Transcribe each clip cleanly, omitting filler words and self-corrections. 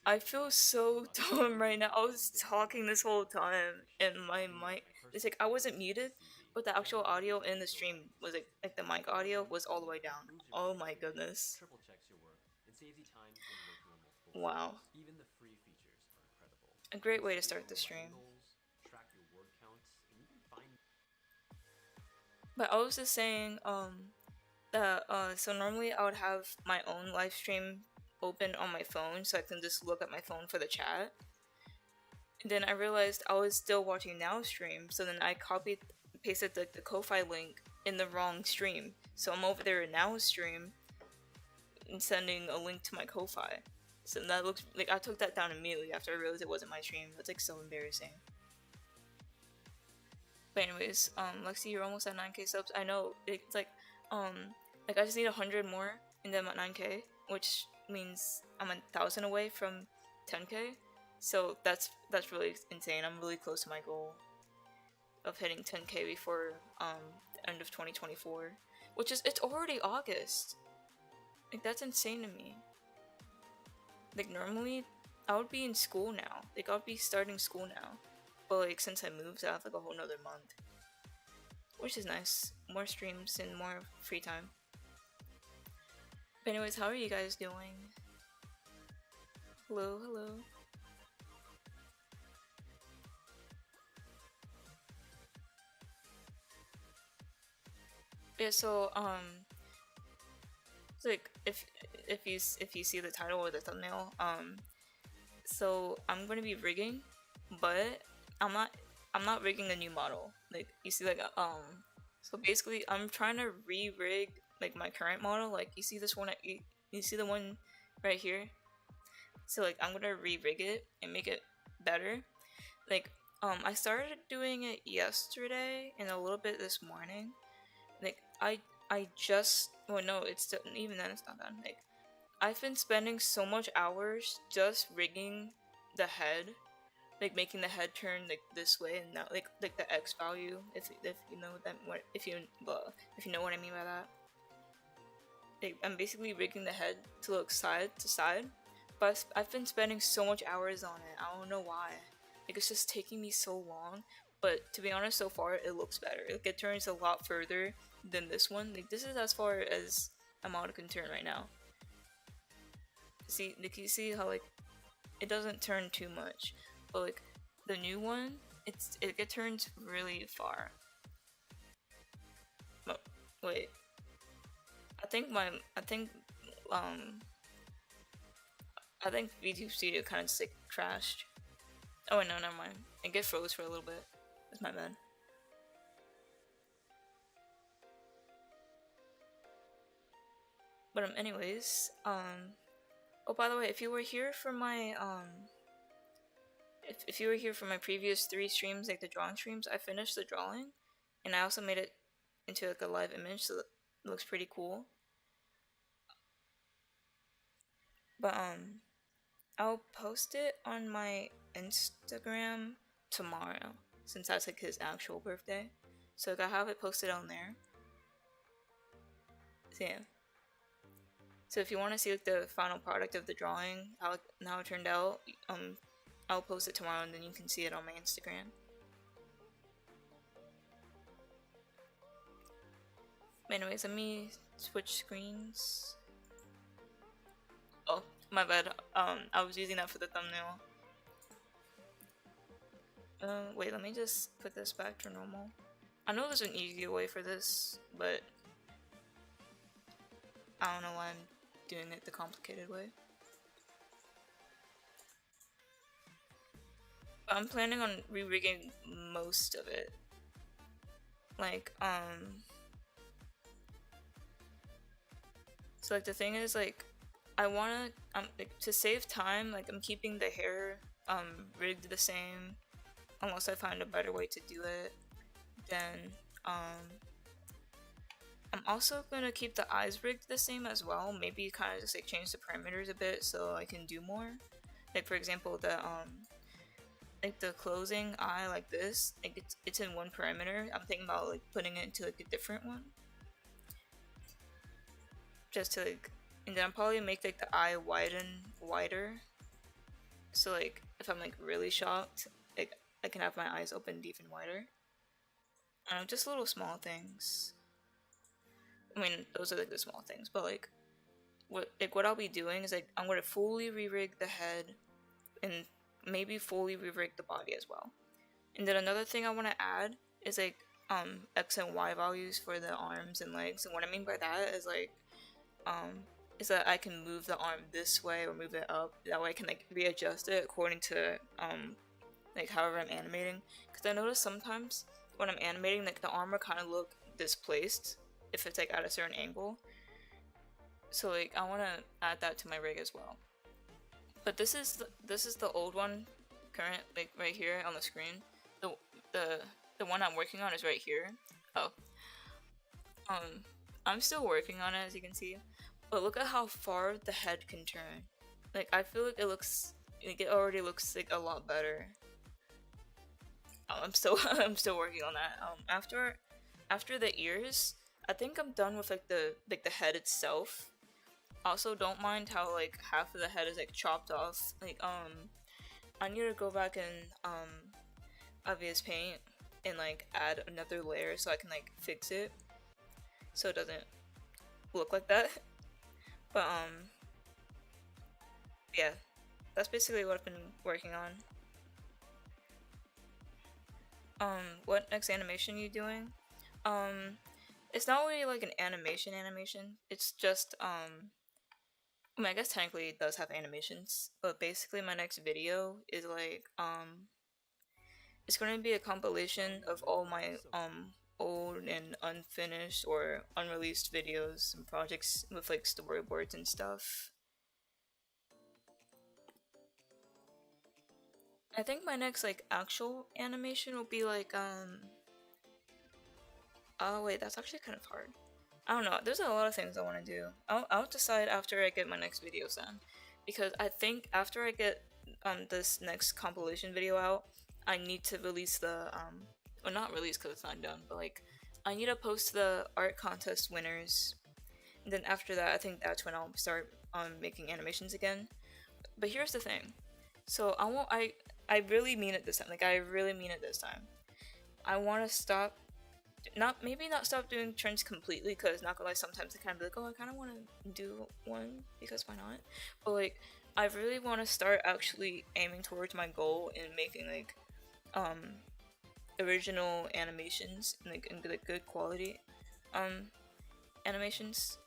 I feel so dumb right now. I was talking this whole time and my mic, it's like I wasn't muted, but the actual audio in the stream was like the mic audio was all the way down. Oh my goodness. Wow. A great way to start the stream. But I was just saying, that so normally I would have my own live stream open on my phone so I can just look at my phone for the chat. And then I realized I was still watching Now stream, so then I copied pasted the Ko-Fi link in the wrong stream. So I'm over there in Now stream and sending a link to my Ko-Fi. So that looks like I took that down immediately after I realized it wasn't my stream. That's like so embarrassing. But anyways, Lexi, you're almost at 9k subs. I know it's like I just need 100 more and then I'm at 9k, which means I'm 1,000 away from 10k. So that's really insane. I'm really close to my goal of hitting 10k before the end of 2024, which is it's already August. Like that's insane to me. Like normally I would be in school now. Like I would be starting school now. But like since I moved, I have like a whole nother month. Which is nice. More streams and more free time. But anyways, how are you guys doing? Hello, hello. Yeah, so it's like if you see the title or the thumbnail, so I'm gonna be rigging, but I'm not I'm not rigging a new model. Like you see like so basically I'm trying to re-rig like my current model. Like you see this one you see the one right here. So like I'm gonna re-rig it and make it better. Like I started doing it yesterday and a little bit this morning. Like I just well no it's still, even then it's not done. Like I've been spending so much hours just rigging the head, like making the head turn like this way and not like the X value. If you know that what if you know what I mean by that. Like, I'm basically rigging the head to look side to side, but I've been spending so much hours on it. I don't know why. Like it's just taking me so long. But to be honest, so far it looks better. Like it turns a lot further than this one. Like this is as far as a model can turn right now. See, like you see how like it doesn't turn too much, but like the new one, it turns really far. Oh, wait, I think um I think VTube Studio kind of just like crashed. Oh wait, no, never mind. It get froze for a little bit. That's my bad. But anyways, oh by the way, if you were here for my if you were here for my previous 3 streams, like the drawing streams, I finished the drawing, and I also made it into like a live image, so it looks pretty cool. But I'll post it on my Instagram tomorrow, since that's like his actual birthday. So like, I have it posted on there. So yeah. So if you want to see like the final product of the drawing, how it turned out, I'll post it tomorrow, and then you can see it on my Instagram. Anyways, let me switch screens. Oh, my bad. I was using that for the thumbnail. Wait, let me just put this back to normal. I know there's an easier way for this, but I don't know why I'm doing it the complicated way. But I'm planning on re-rigging most of it. Like, so like the thing is like, I wanna, like, to save time, like I'm keeping the hair, rigged the same, unless I find a better way to do it. Then, I'm also gonna keep the eyes rigged the same as well. Maybe kind of just like change the parameters a bit so I can do more. Like for example, like the closing eye like this, like it's in one parameter. I'm thinking about like putting it into like a different one, just to like, and then I'll probably make like the eye wider. So like if I'm like really shocked, like I can have my eyes opened even wider. Just little small things. I mean, those are like the small things, but like what I'll be doing is like I'm gonna fully re-rig the head and maybe fully re-rig the body as well. And then another thing I want to add is like X and Y values for the arms and legs. And what I mean by that is like is that I can move the arm this way or move it up. That way I can like readjust it according to like however I'm animating. Because I notice sometimes when I'm animating, like the arm will kind of look displaced if it's like at a certain angle. So like I want to add that to my rig as well. But this is the old one, current, like right here on the screen. The one I'm working on is right here. Oh, I'm still working on it, as you can see. But look at how far the head can turn. Like I feel like it already looks like a lot better. I'm still I'm still working on that. After the ears, I think I'm done with like the head itself. Also, don't mind how like half of the head is like chopped off. Like I need to go back and obvious paint and like add another layer so I can like fix it so it doesn't look like that. But yeah, that's basically what I've been working on. What next animation are you doing? It's not really like an animation. It's just I mean, I guess technically it does have animations, but basically my next video is like it's going to be a compilation of all my old and unfinished or unreleased videos and projects with like storyboards and stuff. I think my next like actual animation will be like oh wait, that's actually kind of hard. I don't know. There's a lot of things I want to do. I'll decide after I get my next videos done, because I think after I get this next compilation video out, I need to release the well, not release because it's not done, but like I need to post the art contest winners. And then after that, I think that's when I'll start making animations again. But here's the thing. So I really mean it this time. Like I really mean it this time. I want to stop, maybe not stop doing trends completely, because not gonna lie, sometimes I kind of be like, oh, I kind of want to do one because why not? But like I really want to start actually aiming towards my goal and making like original animations and like good quality animations.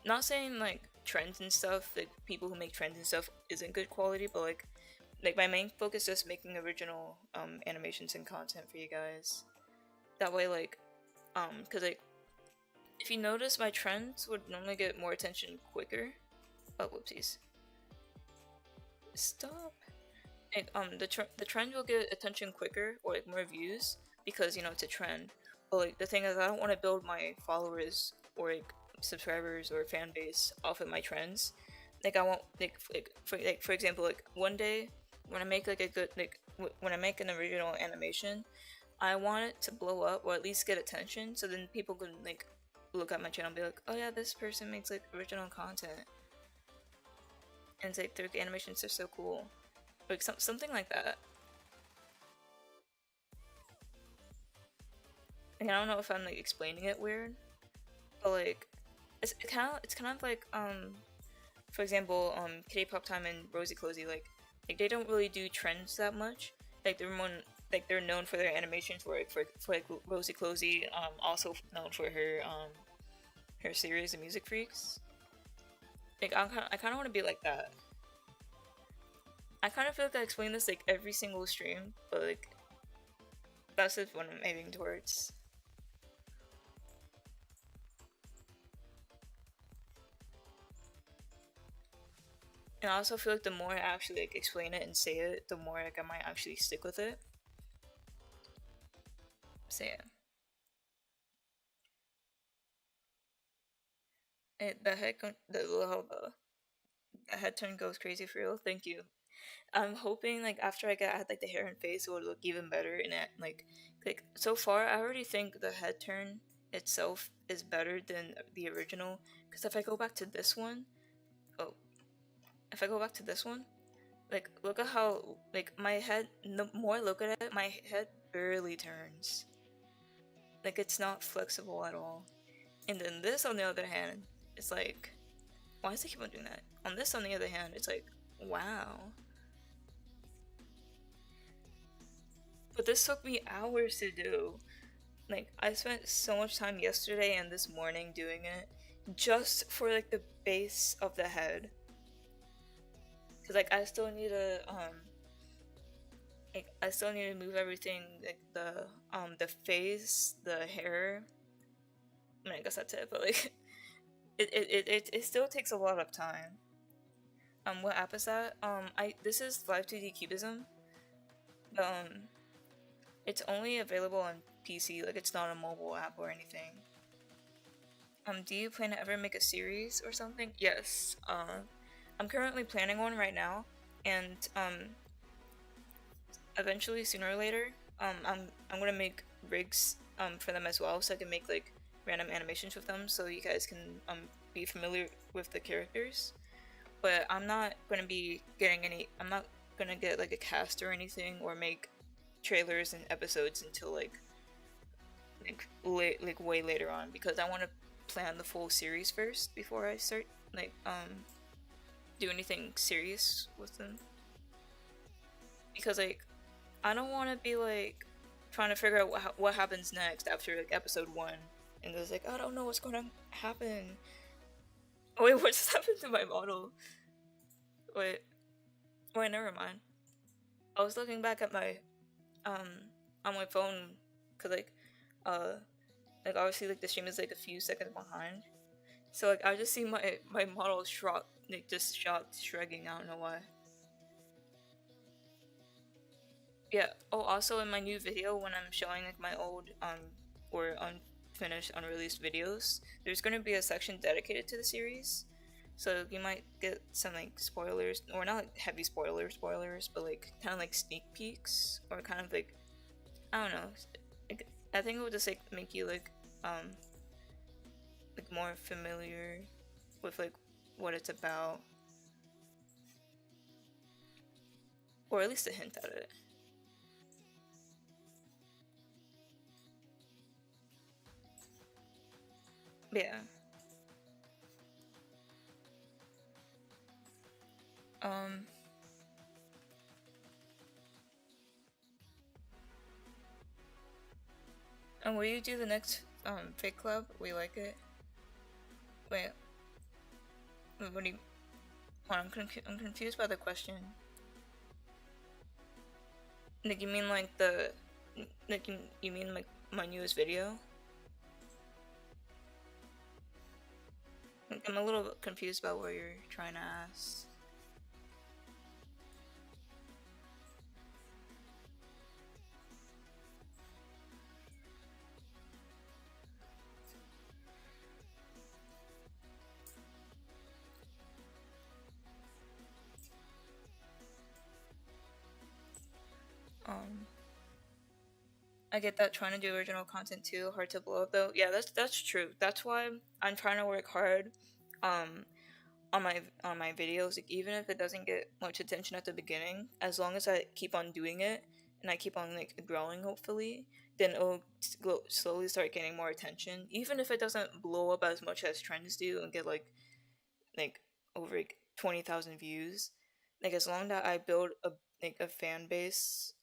Not saying like trends and stuff, like people who make trends and stuff isn't good quality, but like my main focus is making original animations and content for you guys. That way, like because like if you notice, my trends would normally get more attention quicker. Oh, whoopsies. Stop. Like, the trend will get attention quicker, or like more views, because you know it's a trend. But like the thing is, I don't want to build my followers or like subscribers or fan base off of my trends. Like I want for example, like one day when I make like a good when I make an original animation, I want it to blow up or at least get attention, so then people can like look at my channel and be like, oh yeah, this person makes like original content, and it's like their animations are so cool, like something like that. Like, I don't know if I'm like explaining it weird, but like it's kind of like for example Kitty Pop Time and Rosie Cozy, like they don't really do trends that much. Like they're known for their animations for like Rosie Cozy, also known for her series of Music Freaks. Like I kind of want to be like that. I kind of feel like I explain this like every single stream, but like that's just what I'm aiming towards. And I also feel like the more I actually like explain it and say it, the more like I might actually stick with it. So yeah. The head turn goes crazy for real. Thank you. I'm hoping like after I add like the hair and face, it will look even better. And like so far, I already think the head turn itself is better than the original. Because if I go back to this one, oh, if I go back to this one, Like, look at how, like, my head, the more I look at it, my head barely turns. Like, it's not flexible at all. And then this, on the other hand, it's like, why does it keep on doing that? On this, on the other hand, it's like, wow. But this took me hours to do. Like, I spent so much time yesterday and this morning doing it just for, like, the base of the head. Cause, like, I still need to, like, I still need to move everything, like, the face, the hair. I mean, I guess that's it, but, like, it still takes a lot of time. What app is that? This is Live2D Cubism. It's only available on PC, like, it's not a mobile app or anything. Do you plan to ever make a series or something? Yes. I'm currently planning one right now, and, eventually, sooner or later, I'm gonna make rigs, for them as well, so I can make, like, random animations with them, so you guys can, be familiar with the characters. But I'm not gonna be getting I'm not gonna get, like, a cast or anything, or make trailers and episodes until, like way later on, because I want to plan the full series first before I start, like, do anything serious with them. Because, like, I don't want to be, like, trying to figure out what happens next after, like, episode 1, and it's like, I don't know what's going to happen. Oh wait, what just happened to my model? Wait, never mind. I was looking back at my, on my phone, cause, like, obviously, like, the stream is, like, a few seconds behind, so, like, I just see my model just shrugging. I don't know why. Yeah. Oh, also in my new video, when I'm showing, like, my old or unfinished, unreleased videos, there's gonna be a section dedicated to the series, so you might get some, like, spoilers, or not, like, heavy spoilers, but, like, kind of like sneak peeks, or kind of, like, I don't know. Like, I think it would just, like, make you, like, more familiar with, like, what it's about, or at least a hint at it. But yeah. And will you do the next fake club? We like it. Wait, what do you? Hold on, I'm confused by the question. Like, you mean like you mean like my newest video? Like, I'm a little confused about what you're trying to ask. I get that trying to do original content too, hard to blow up though. Yeah, that's true. That's why I'm trying to work hard on my videos, like, even if it doesn't get much attention at the beginning, as long as I keep on doing it and I keep on, like, growing, hopefully, then it'll slowly start getting more attention, even if it doesn't blow up as much as trends do and get like over, like, 20,000 views. Like, as long that I build a fan base,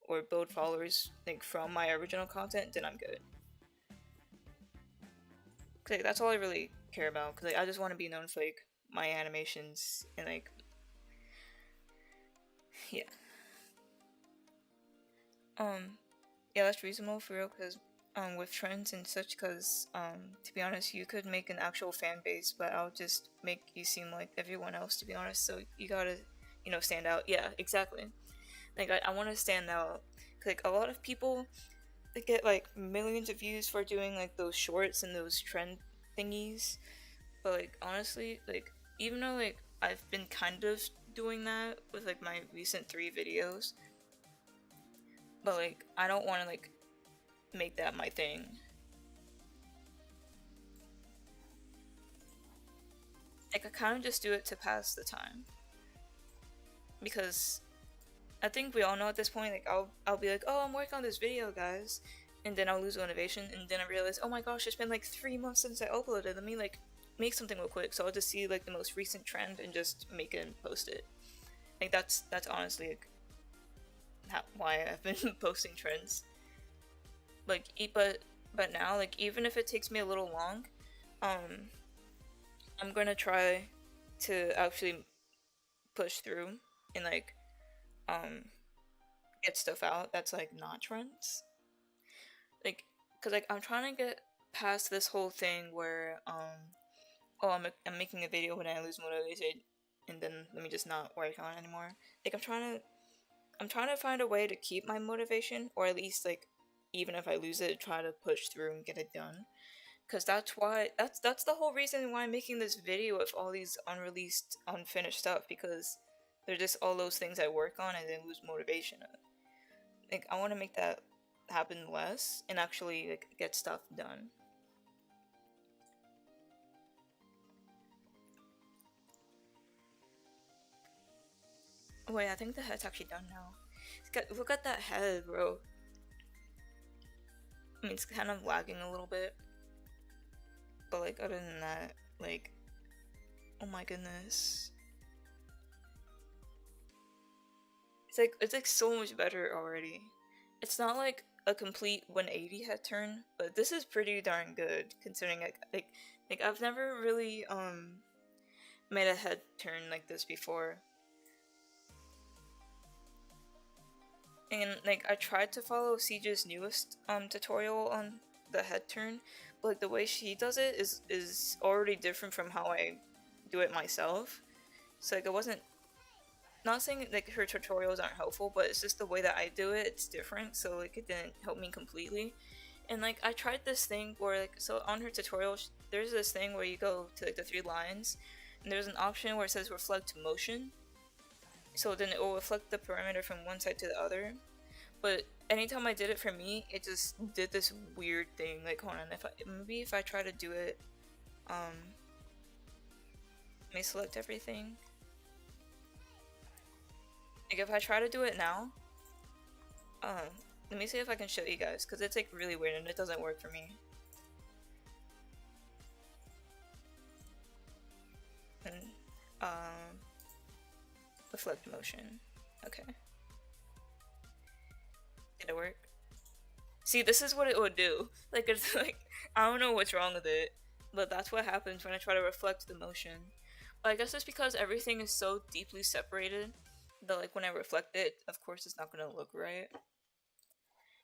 or build followers, like, from my original content, then I'm good. Cause, like, that's all I really care about. Cause, like, I just want to be known for, like, my animations and, like, yeah. Yeah, that's reasonable for real. Cause with trends and such, cause to be honest, you could make an actual fan base, but I'll just make you seem like everyone else, to be honest. So you gotta, stand out. Yeah, exactly. Like, I want to stand out. Like, a lot of people, they get, like, millions of views for doing, like, those shorts and those trend thingies, but, like, honestly, like, even though, like, I've been kind of doing that with, like, my recent 3 videos, but, like, I don't want to, like, make that my thing. Like, I kind of just do it to pass the time. because I think we all know at this point, like I'll be like, oh, I'm working on this video, guys, and then I'll lose motivation, and then I realize, oh my gosh, it's been like 3 months since I uploaded. Let me like make something real quick. So I'll just see like the most recent trend and just make it and post it. Like that's honestly like why I've been posting trends. Like, but now, like, even if it takes me a little long, I'm gonna try to actually push through and like get stuff out that's like not trends. Like, cause like I'm trying to get past this whole thing where oh, I'm making a video when I lose motivation, and then let me just not work on it anymore. Like I'm trying to find a way to keep my motivation, or at least like even if I lose it, try to push through and get it done. Cause that's the whole reason why I'm making this video with all these unreleased, unfinished stuff, because they're just all those things I work on and then lose motivation of. Like I want to make that happen less and actually like get stuff done. Wait, I think the head's actually done now. Look at that head, bro. I mean, it's kind of lagging a little bit, but like other than that, like, oh my goodness, it's like so much better already. It's not like a complete 180 head turn, but this is pretty darn good considering like I've never really made a head turn like this before. And like I tried to follow Siege's newest tutorial on the head turn, but like the way she does it is already different from how I do it myself. So like I wasn't not saying like her tutorials aren't helpful, but it's just the way that I do it, it's different, so like it didn't help me completely. And like I tried this thing where like, so on her tutorial there's this thing where you go to like the 3 lines and there's an option where it says reflect motion. So then it will reflect the parameter from one side to the other. But anytime I did it for me, it just did this weird thing. Like, hold on, maybe if I try to do it, let me select everything. Like if I try to do it now, let me see if I can show you guys, because it's like really weird and it doesn't work for me. And reflect motion. Okay. Did it work? See, this is what it would do. Like it's like I don't know what's wrong with it, but that's what happens when I try to reflect the motion. But I guess it's because everything is so deeply separated that like when I reflect it, of course it's not gonna look right.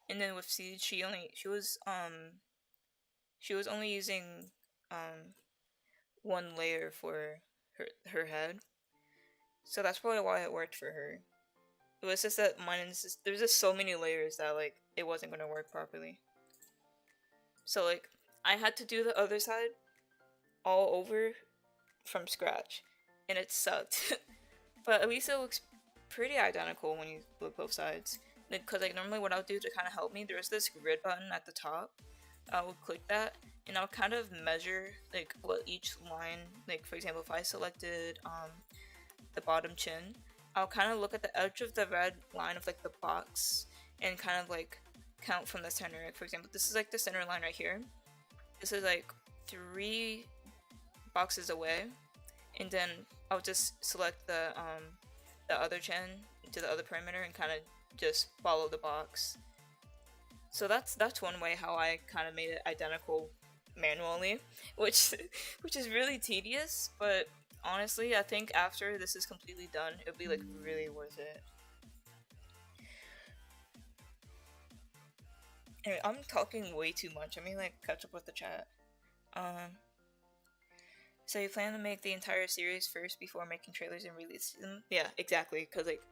And then with Siege, she was only using one layer for her head. So that's probably why it worked for her. It was just that there's just so many layers that like it wasn't gonna work properly. So like I had to do the other side all over from scratch, and it sucked. But at least it looks pretty identical when you look both sides. Because like normally what I'll do to kind of help me, there's this grid button at the top. I will click that and I'll kind of measure like what each line, like for example if I selected the bottom chin, I'll kind of look at the edge of the red line of like the box and kind of like count from the center. Like, for example, this is like the center line right here. This is like 3 boxes away, and then I'll just select the other chin to the other perimeter and kind of just follow the box. So that's one way how I kind of made it identical manually, which is really tedious, but honestly I think after this is completely done it'll be like really worth it. Anyway, I'm talking way too much. I mean like catch up with the chat. So you plan to make the entire series first before making trailers and release them? Yeah, exactly, because like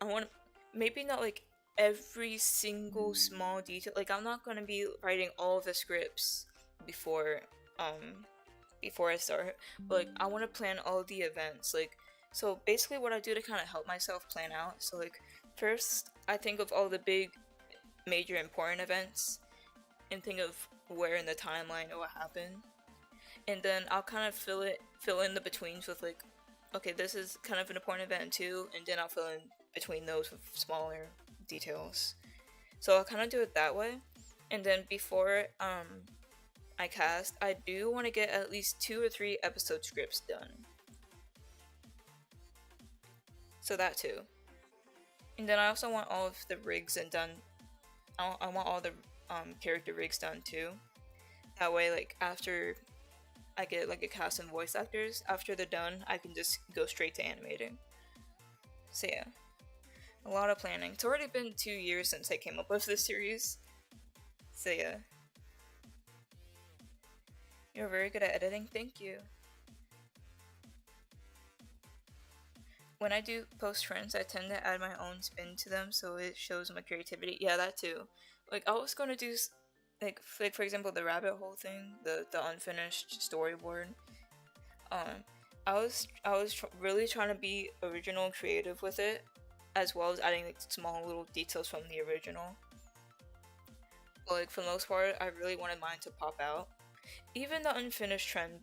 I want maybe not like every single small detail. Like I'm not gonna be writing all of the scripts before I start, but like I want to plan all the events. Like so basically what I do to kind of help myself plan out, so like first I think of all the big major important events and think of where in the timeline it will happen, and then I'll kind of fill in the betweens with like okay, this is kind of an important event too, and then I'll fill in between those with smaller details. So I'll kind of do it that way, and then before I cast, I do want to get at least 2 or 3 episode scripts done. So that too. And then I also want all of the rigs and done. I want all the character rigs done too. That way, like after I get like a cast and voice actors, after they're done, I can just go straight to animating. So yeah, a lot of planning. It's already been 2 years since I came up with this series. So yeah. You're very good at editing, thank you. When I do post trends, I tend to add my own spin to them so it shows my creativity. Yeah, that too. Like I was gonna do like for example the rabbit hole thing, the unfinished storyboard. I was really trying to be original and creative with it, as well as adding like small little details from the original. But like for the most part, I really wanted mine to pop out. Even the unfinished trend,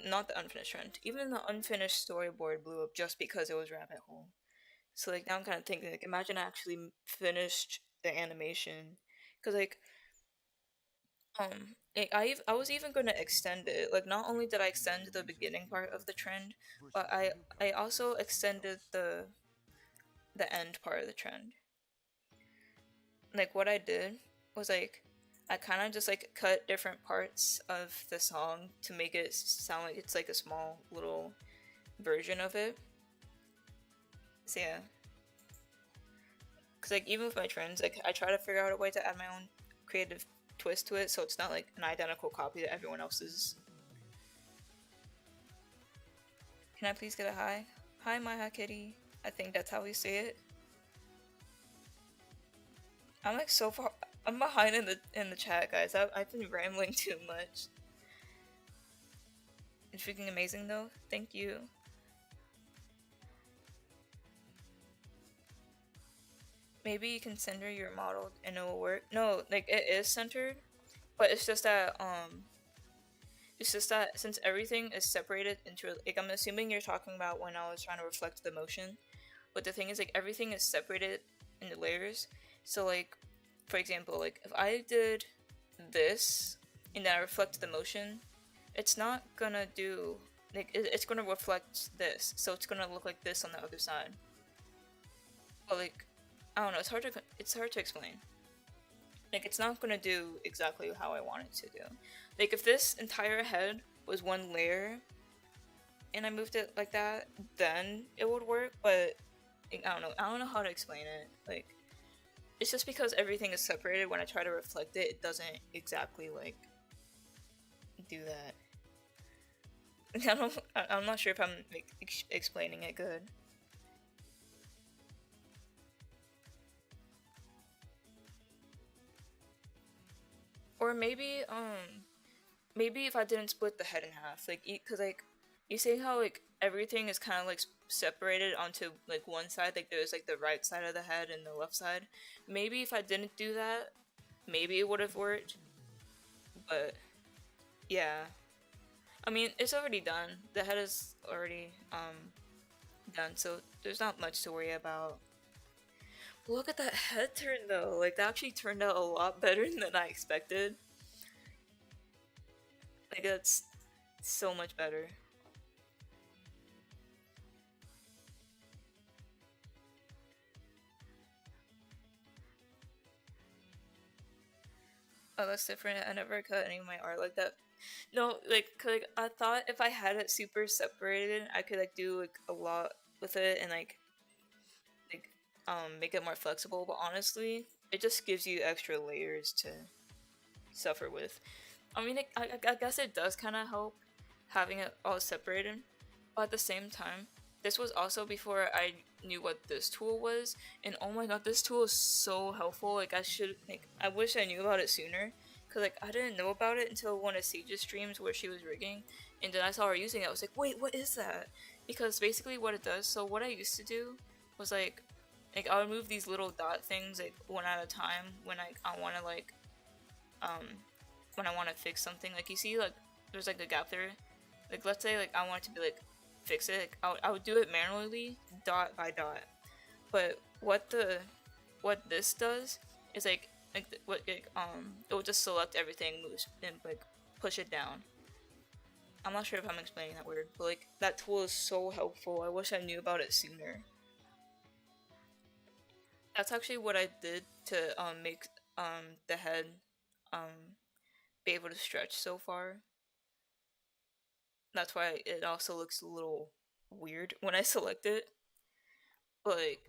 not the unfinished trend, even the unfinished storyboard blew up just because it was rabbit hole. So like now I'm kind of thinking like imagine I actually finished the animation, because like I was even gonna extend it. Like not only did I extend the beginning part of the trend, but I also extended the end part of the trend. Like what I did was like I kind of just like cut different parts of the song to make it sound like it's like a small little version of it. So yeah, because like even with my trends, like I try to figure out a way to add my own creative twist to it, so it's not like an identical copy to everyone else's. Can I please get a hi? Hi, my hi kitty. I think that's how we say it. I'm like so far. I'm behind in the chat, guys. I've been rambling too much. It's freaking amazing though. Thank you. Maybe you can center your model and it will work. No, like it is centered, but it's just that since everything is separated into like I'm assuming you're talking about when I was trying to reflect the motion, but the thing is like everything is separated into layers. So like for example, like if I did this and then I reflect the motion, it's not gonna do like it's gonna reflect this, so it's gonna look like this on the other side. But like I don't know, it's hard to explain. Like it's not gonna do exactly how I want it to do. Like if this entire head was one layer and I moved it like that, then it would work. But like, I don't know how to explain it. Like it's just because everything is separated. When I try to reflect it, it doesn't exactly like do that. I'm not sure if I'm like, explaining it good. Or maybe maybe if I didn't split the head in half, like because like you see how like everything is kind of like separated onto like one side, like there's like the right side of the head and the left side. Maybe if I didn't do that, maybe it would have worked. But yeah, I mean it's already done. The head is already done, so there's not much to worry about. Look at that head turn though. Like that actually turned out a lot better than I expected. Like that's so much better. Oh, that's different. I never cut any of my art like that. No, like I thought if I had it super separated, I could like do like a lot with it and like make it more flexible. But honestly, it just gives you extra layers to suffer with. I mean, I guess it does kind of help having it all separated, but at the same time, this was also before I knew what this tool was, and oh my god, this tool is so helpful. Like I wish I knew about it sooner, cause like I didn't know about it until one of Siege's streams where she was rigging, and then I saw her using it. I was like, wait, what is that? Because basically what it does. So what I used to do was like I would move these little dot things like one at a time when I want to like when I want to fix something. Like you see like there's like a gap there. Like let's say like I want it to be like fix it. I would do it manually, dot by dot. But what this does is like it will just select everything, moves, and like push it down. I'm not sure if I'm explaining that word, but like that tool is so helpful. I wish I knew about it sooner. That's actually what I did to make the head be able to stretch so far. That's why it also looks a little weird when I select it. But like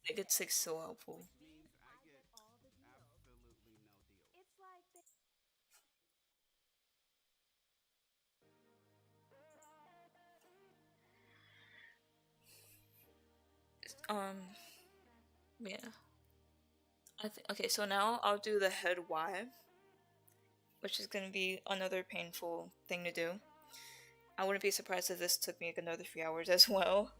it's like so helpful. Um yeah. Okay, so now I'll do the head Y, which is gonna be another painful thing to do. I wouldn't be surprised if this took me like another 3 hours as well.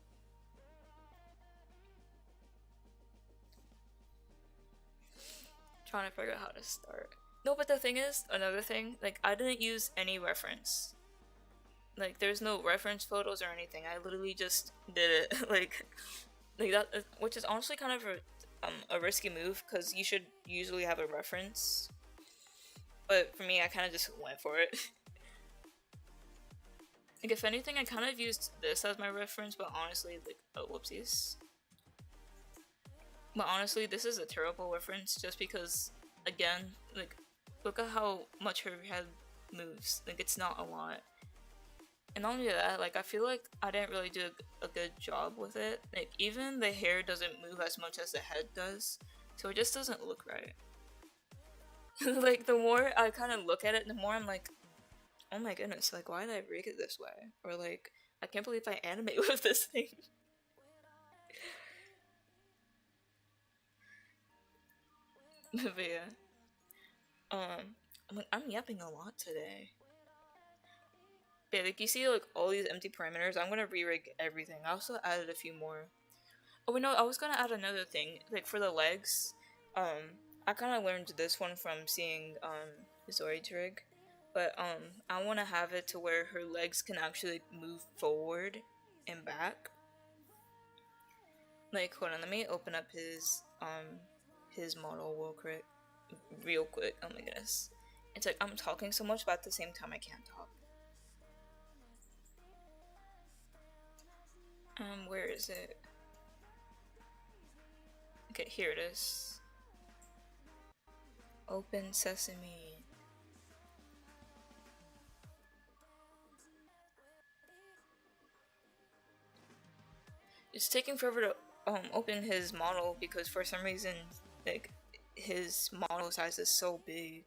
Trying to figure out how to start. No, but the thing is, another thing, like I didn't use any reference. Like there's no reference photos or anything. I literally just did it like that, which is honestly kind of a risky move because you should usually have a reference. But for me, I kind of just went for it. Like if anything, I kind of used this as my reference, but honestly, like whoopsies. But honestly, this is a terrible reference just because, again, like look at how much her head moves. Like it's not a lot. And not only that, like I feel like I didn't really do a good job with it. Like even the hair doesn't move as much as the head does, so it just doesn't look right. Like the more I kind of look at it, the more I'm like, oh my goodness, like why did I rig it this way? Or like, I can't believe I animate with this thing. But yeah, I'm yapping a lot today. Yeah, like you see like all these empty parameters. I'm gonna re-rig everything. I also added a few more. Oh wait, no, I was gonna add another thing. Like for the legs, I kind of learned this one from seeing 𝗟𝗲𝘅𝗆𝗲𝗿 rig, but I want to have it to where her legs can actually move forward and back. Like hold on, let me open up his model real quick. Oh my goodness, it's like I'm talking so much, but at the same time I can't talk. Where is it? Okay, here it is. Open sesame. It's taking forever to open his model because for some reason like his model size is so big.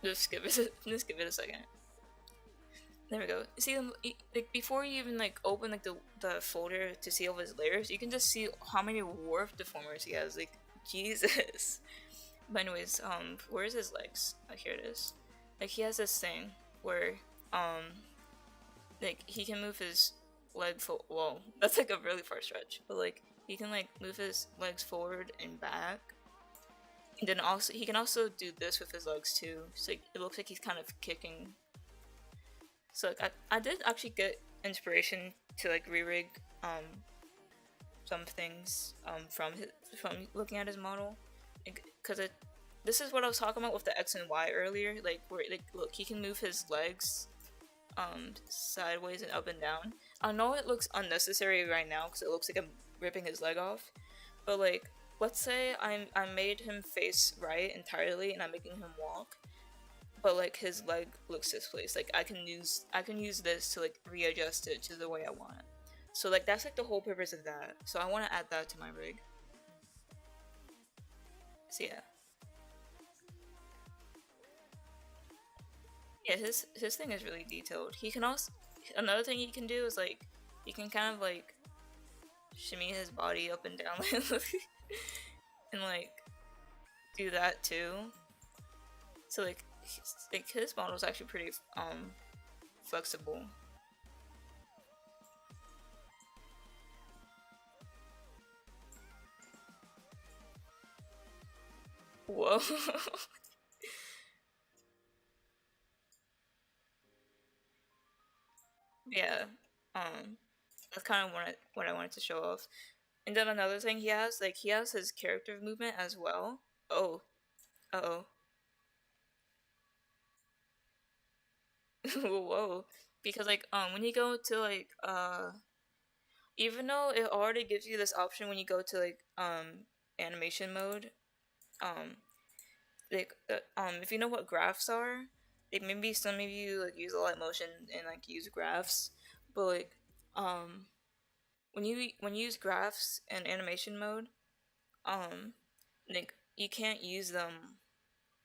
Just give it a second. There we go. See, like before you even like open like the folder to see all his layers, you can just see how many warp deformers he has. Like Jesus. But anyways, where's his legs? Oh, here it is. Like he has this thing where like he can move his leg whoa, that's like a really far stretch. But like he can like move his legs forward and back. And then also he can also do this with his legs too. So like, it looks like he's kind of kicking. So like I did actually get inspiration to like re-rig some things from looking at his model, because this is what I was talking about with the X and Y earlier. Like where like look, he can move his legs sideways and up and down. I know it looks unnecessary right now because it looks like I'm ripping his leg off, but like let's say I made him face right entirely and I'm making him walk, but like his leg looks this place. Like I can use this to like readjust it to the way I want it. So like that's like the whole purpose of that. So I want to add that to my rig. So yeah. Yeah, his thing is really detailed. He can also, another thing he can do is like he can kind of like shimmy his body up and down and like do that too. So like his model is actually pretty flexible. Whoa. Yeah. Um, that's kind of what I wanted to show off. And then another thing he has, like he has his character movement as well. Oh, uh-oh. Whoa. Because like when you go to like even though it already gives you this option when you go to like animation mode, um like if you know what graphs are, like maybe some of you like use a lot of motion and like use graphs, but like um when you use graphs in animation mode, like you can't use them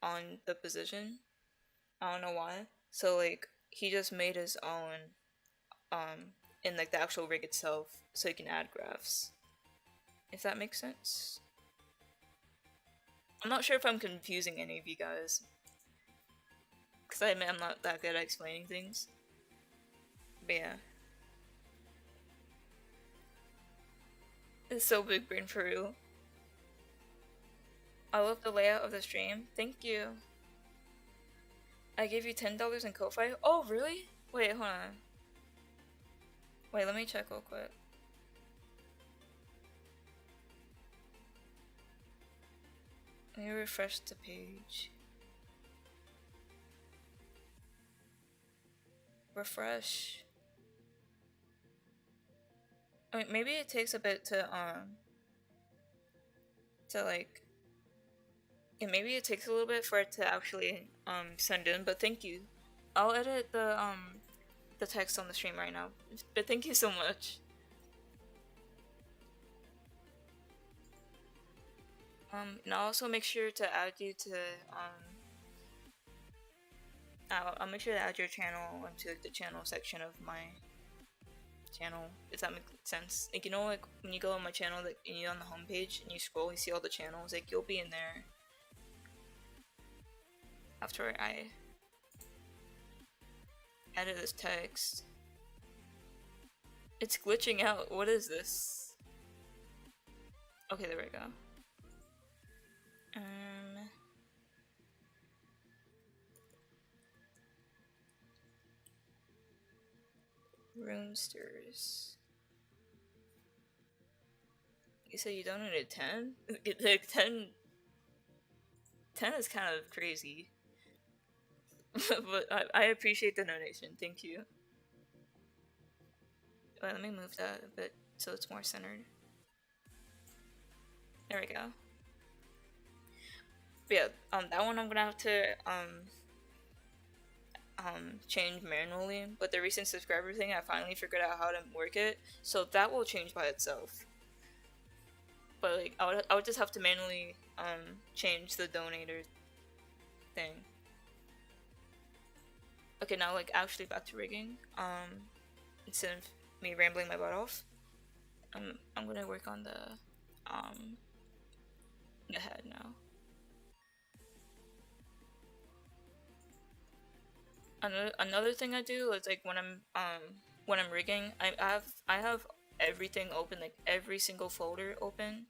on the position. I don't know why. So like he just made his own in like the actual rig itself so you can add graphs. If that makes sense. I'm not sure if I'm confusing any of you guys. Because I admit I'm not that good at explaining things. But yeah. It's so big brain for real. I love the layout of the stream. Thank you. I gave you $10 in Ko-Fi. Oh, really? Wait, hold on. Wait, let me check real quick. Let me refresh the page. Refresh. I mean, maybe it takes a bit to like, yeah, maybe it takes a little bit for it to actually send in, but thank you. I'll edit the text on the stream right now. But thank you so much. And I'll also make sure to add you to I'll make sure to add your channel into like, the channel section of my channel, if that makes sense. Like you know, like when you go on my channel, like and you're on the homepage and you scroll, you see all the channels. Like you'll be in there after I edit this text. It's glitching out. What is this? Okay, there we go. Roomsters. You said you donated 10? Like 10 is kind of crazy. But I appreciate the donation. Thank you. Wait, let me move that a bit so it's more centered. There we go. But yeah, that one I'm gonna have to change manually. But the recent subscriber thing, I finally figured out how to work it, so that will change by itself. But like, I would just have to manually change the donator thing. Okay, now like actually back to rigging. Instead of me rambling my butt off, I'm gonna work on the head now. Another thing I do is like when I'm rigging, I have everything open, like every single folder open,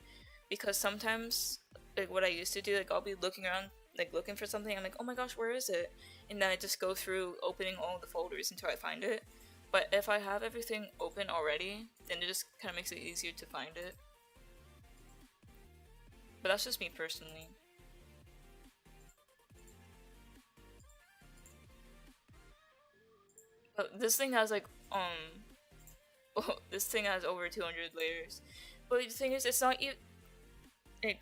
because sometimes like what I used to do, like I'll be looking around like looking for something, I'm like, oh my gosh, where is it? And then I just go through opening all the folders until I find it. But if I have everything open already, then it just kind of makes it easier to find it. But that's just me personally. But this thing has like this thing has over 200 layers. But the thing is, it's not even like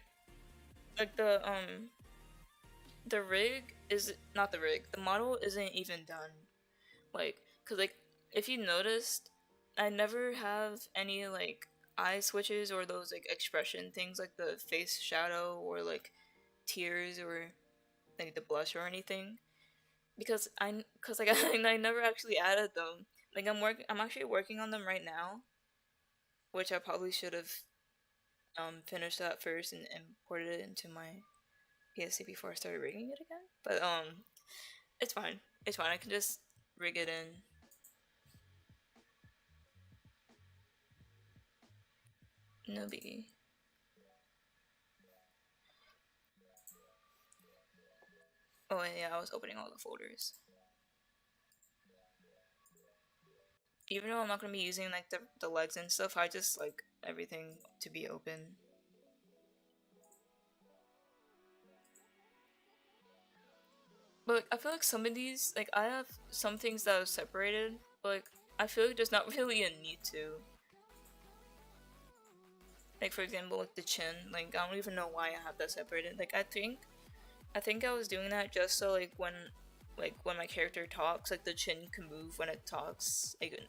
the rig is not the rig. The model isn't even done. Like, cause like if you noticed, I never have any like eye switches or those like expression things like the face shadow or like tears or like the blush or anything because like I never actually added them. Like I'm actually working on them right now, which I probably should have finished that first and imported it into my PSC before I started rigging it again. But it's fine. It's fine. I can just rig it in. No biggie. Oh yeah, I was opening all the folders. Even though I'm not gonna be using like the legs and stuff, I just like everything to be open. But like, I feel like some of these, like I have some things that are separated, but like I feel like there's not really a need to. Like for example, like the chin, like I don't even know why I have that separated. Like I think I was doing that just so like when my character talks, like the chin can move when it talks, like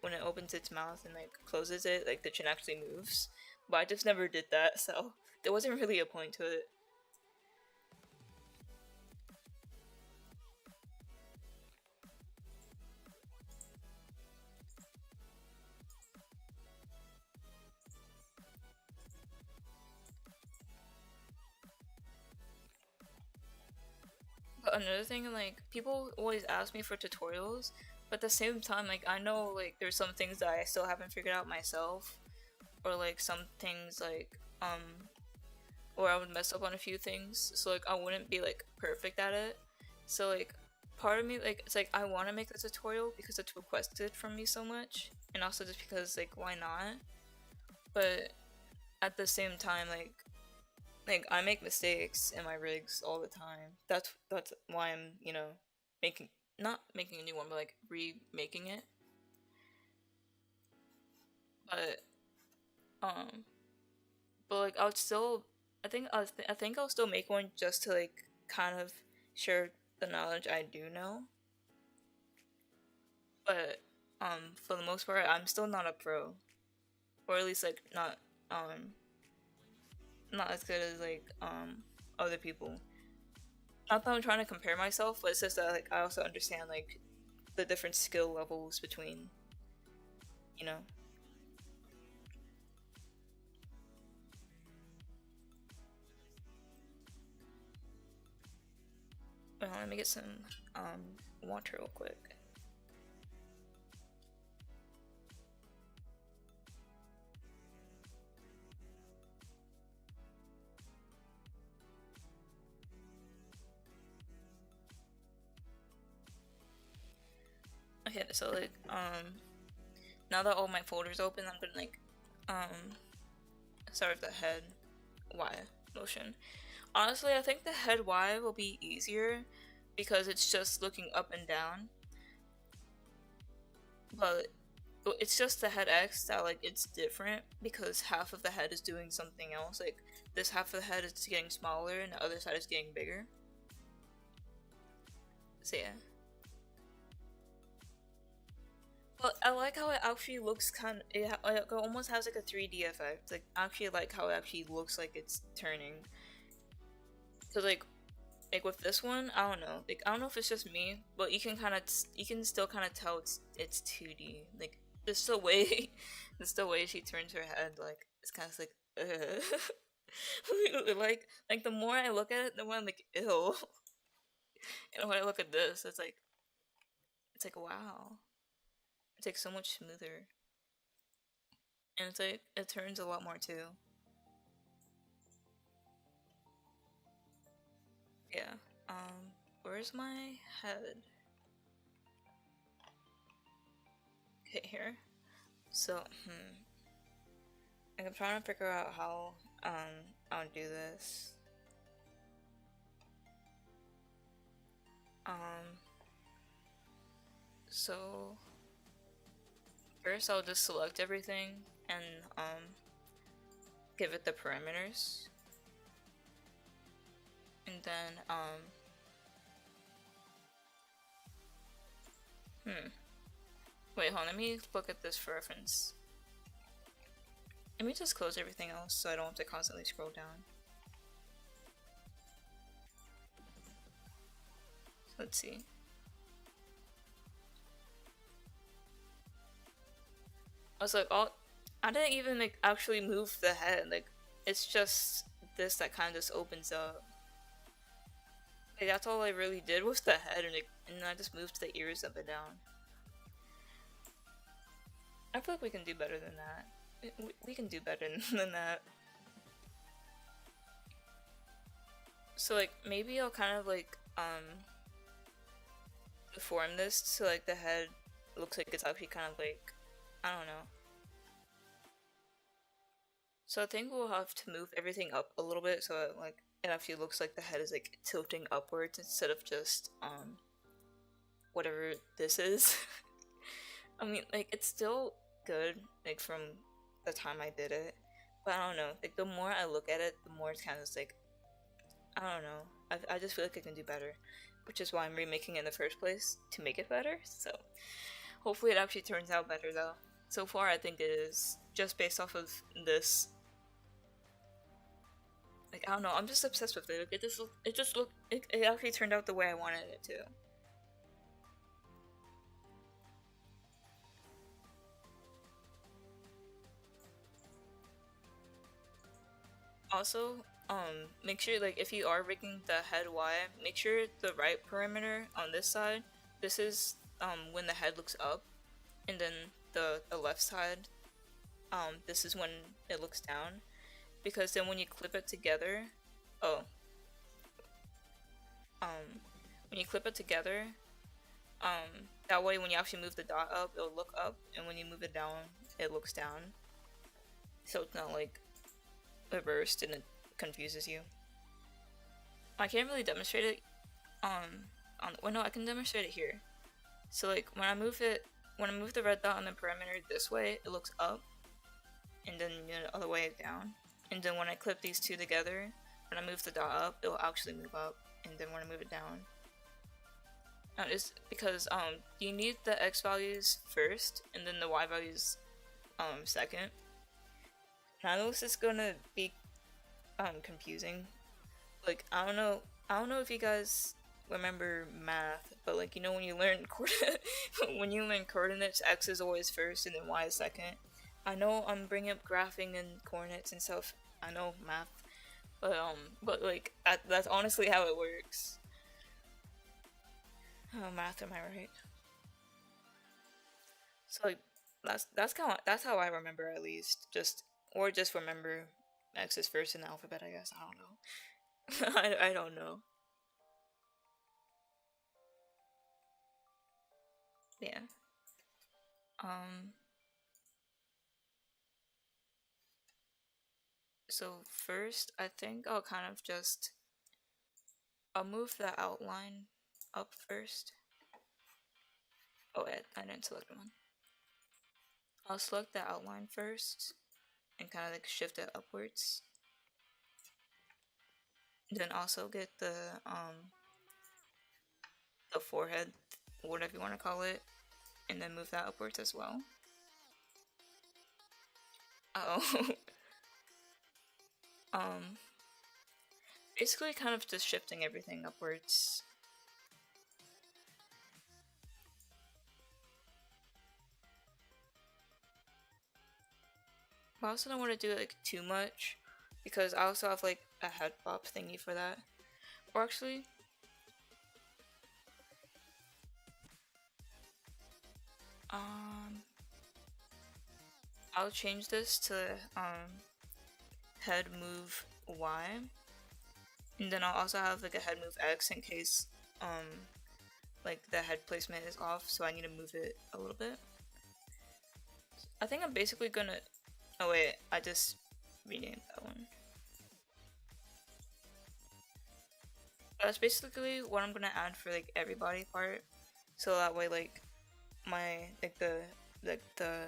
when it opens its mouth and like closes it, like the chin actually moves. But I just never did that, so there wasn't really a point to it. But another thing, like people always ask me for tutorials, but at the same time, like I know like there's some things that I still haven't figured out myself, or like some things or I would mess up on a few things, so like I wouldn't be like perfect at it. So like part of me like it's like I want to make a tutorial because it's requested from me so much, and also just because like why not? But at the same time, like I make mistakes in my rigs all the time. That's why I'm making not making a new one, but like remaking it. But um, but like I would still, I think I'll still make one just to like kind of share the knowledge I do know. But for the most part, I'm still not a pro, or at least like um not as good as like other people. Not that I'm trying to compare myself, but it's just that like I also understand like the different skill levels between, you know. Well, let me get some water real quick. Okay, so like now that all my folders open, I'm gonna like start with the head Y motion. Honestly, I think the head Y will be easier because it's just looking up and down. But it's just the head X that like it's different because half of the head is doing something else. Like this half of the head is getting smaller and the other side is getting bigger. So yeah. But I like how it actually looks it almost has like a 3D effect. Like I actually like how it actually looks like it's turning. Cause like with this one, I don't know. Like I don't know if it's just me, but you can still kind of tell it's 2D. Like just the way just the way she turns her head, like it's kind of like like the more I look at it, the more I'm like ew. And when I look at this, it's like wow. It's like so much smoother, and it's like it turns a lot more too. Yeah. Where's my head? Okay, here. So, like, I'm trying to figure out how I'll do this. Um, so first I'll just select everything and give it the parameters, and then wait, hold on. Let me look at this for reference. Let me just close everything else so I don't have to constantly scroll down. So let's see. I was like, oh, I didn't even like actually move the head. Like, it's just this that kind of just opens up. Like that's all I really did was the head, and I just moved the ears up and down. I feel like we can do better than that. We can do better than that. So like maybe I'll kind of like deform this so like the head looks like it's actually kind of like, I don't know. So I think we'll have to move everything up a little bit so that, like, it actually looks like the head is like tilting upwards instead of just whatever this is. I mean, like, it's still good, like, from the time I did it, but I don't know, like, the more I look at it, the more it's kind of just like, I don't know, I just feel like I can do better, which is why I'm remaking it in the first place, to make it better. So hopefully it actually turns out better though. So far I think it is, just based off of this. Like, I don't know, I'm just obsessed with it. Like, it actually turned out the way I wanted it to. Also, make sure, like, if you are rigging the head Y, make sure the right perimeter on this side, this is, when the head looks up, and then the left side, this is when it looks down, because then when you clip it together, oh, when you clip it together, that way when you actually move the dot up, it'll look up, and when you move it down, it looks down, so it's not, like, reversed and it confuses you. I can't really demonstrate it well, no, I can demonstrate it here. So like when I move the red dot on the perimeter this way, it looks up, and then the other way down. And then when I clip these two together, when I move the dot up, it will actually move up, and then when I move it down, it's because you need the x values first, and then the y values second. Now this is gonna be confusing. Like, I don't know if you guys remember math, but like, you know, when you learn coordinates, x is always first and then y is second. I know I'm bringing up graphing and coordinates and stuff. I know math, but like that's honestly how it works. Oh, math, am I right? So like that's how I remember, at least. Just remember x is first in the alphabet, I guess. I don't know. I don't know. Yeah. Um. So first, I think I'll move the outline up first. Oh, I didn't select one. I'll select the outline first and kind of like shift it upwards. Then also get the forehead, whatever you want to call it, and then move that upwards as well. Oh. Basically kind of just shifting everything upwards. I also don't want to do it like too much, because I also have like a head bop thingy for that. Or actually, I'll change this to head move Y, and then I'll also have like a head move X in case like the head placement is off, so I need to move it a little bit. I think I'm basically gonna, oh wait, I just renamed that one. That's basically what I'm gonna add for like every body part, so that way like my the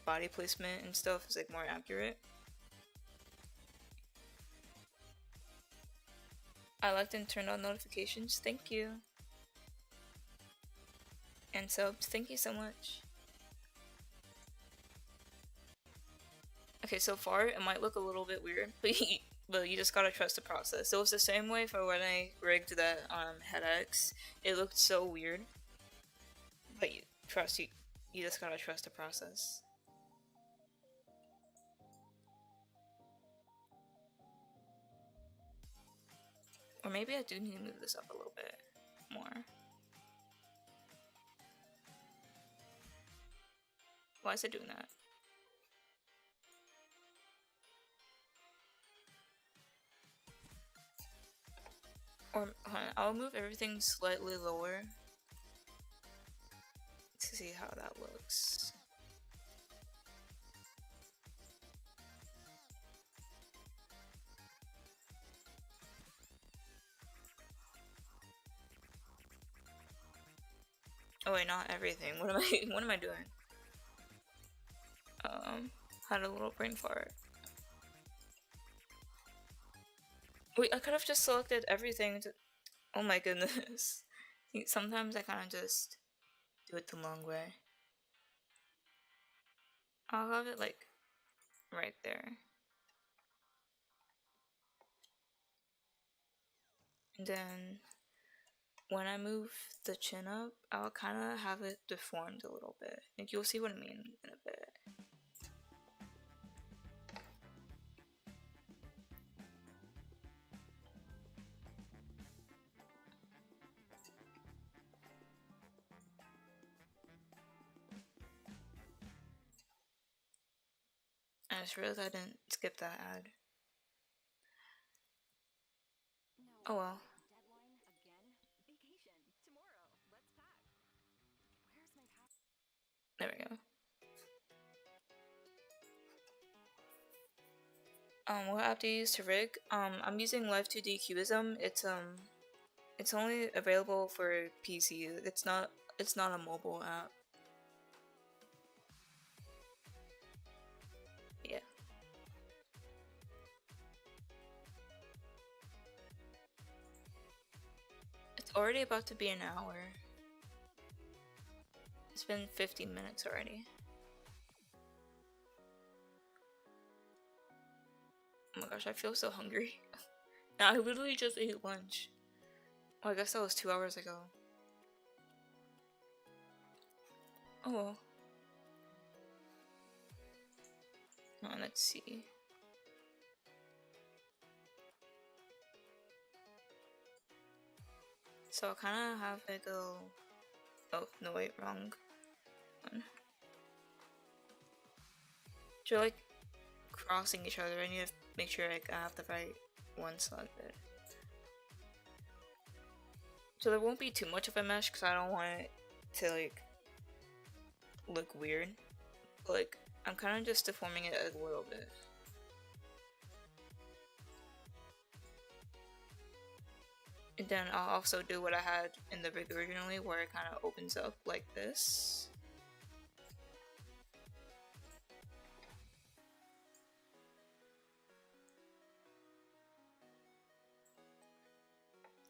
body placement and stuff is like more accurate. I liked and turned on notifications, thank you. And subs, thank you so much. Okay, so far it might look a little bit weird, but you just gotta trust the process. So it's the same way for when I rigged that head X. It looked so weird, but you just gotta trust the process. Or maybe I do need to move this up a little bit more. Why is it doing that? Or I'll move everything slightly lower to see how that looks. Oh wait, not everything. What am I? What am I doing? Had a little brain fart. Wait, I could have just selected everything. Oh my goodness. Sometimes I kind of just do it the long way. I'll have it like right there. And then when I move the chin up, I'll kind of have it deformed a little bit. Like you'll see what I mean in a bit. I just realized I didn't skip that ad. Oh well. There we go. What app do you use to rig? I'm using Live2D Cubism. It's only available for PC. It's not a mobile app. Yeah. It's already about to be an hour. It's been 15 minutes already. Oh my gosh, I feel so hungry. I literally just ate lunch. Oh, I guess that was 2 hours ago. Oh well. Let's see. So I kind of have it go. Oh no, wait, wrong one. They're like crossing each other. I need to make sure like, I have the right one selected. So there won't be too much of a mesh because I don't want it to like look weird. But, like I'm kind of just deforming it a little bit. And then I'll also do what I had in the rig originally, where it kind of opens up like this.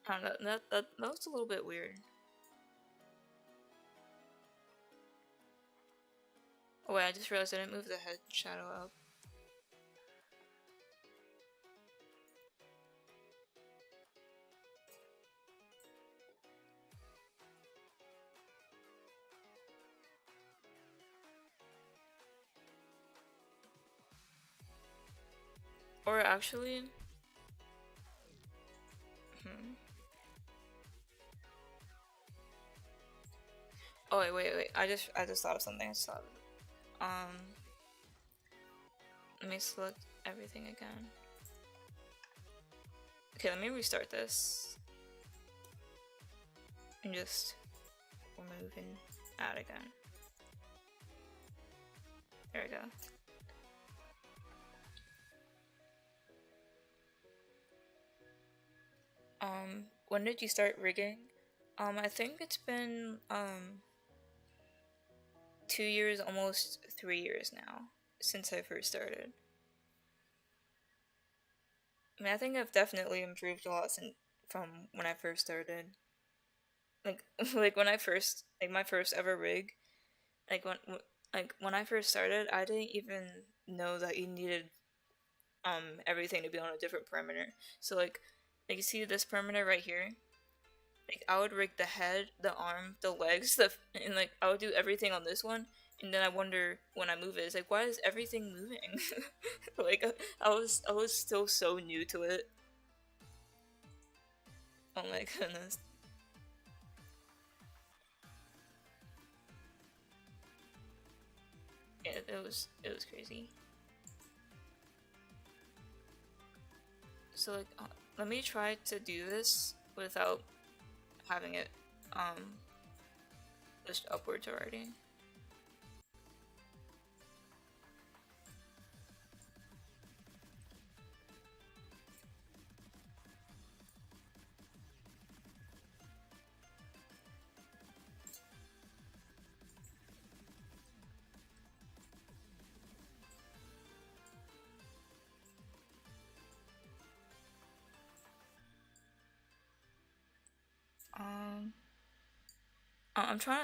I don't know, that was a little bit weird. Oh wait, I just realized I didn't move the head shadow up. Or actually, oh wait, I just thought of something. Let me select everything again. Okay, let me restart this. And just remove and add again. There we go. When did you start rigging? I think it's been 2 years, almost 3 years now, since I first started. I mean, I think I've definitely improved a lot from when I first started. Like, like when I first, like my first ever rig, when I first started, I didn't even know that you needed everything to be on a different parameter. So like you see this parameter right here. Like I would rig the head, the arm, the legs, and like I would do everything on this one, and then I wonder when I move it, it's like why is everything moving? Like I was still so new to it. Oh my goodness. Yeah, it was crazy. So like let me try to do this without having it just upwards already.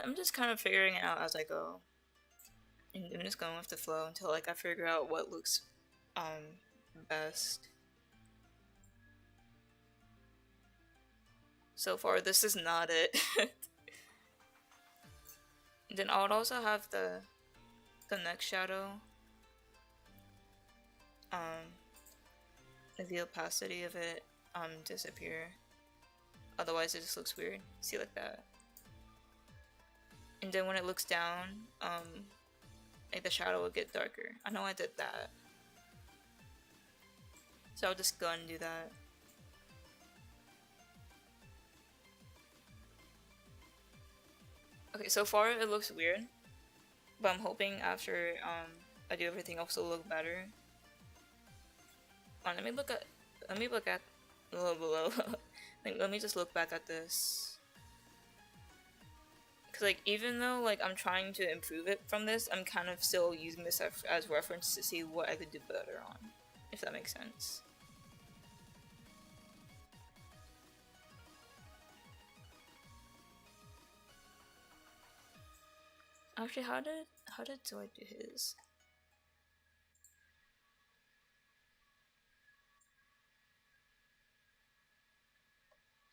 I'm just kind of figuring it out as I go. And I'm just going with the flow until like I figure out what looks best. So far this is not it. Then I would also have the next shadow. The opacity of it disappear. Otherwise it just looks weird. See, like that. And then when it looks down, like the shadow will get darker. I know I did that. So I'll just go and do that. Okay, so far it looks weird. But I'm hoping after I do everything else will look better. Let me look at let me just look back at this. Cause like even though like I'm trying to improve it from this, I'm kind of still using this as reference to see what I could do better on, if that makes sense. Actually, how did Zoid do his?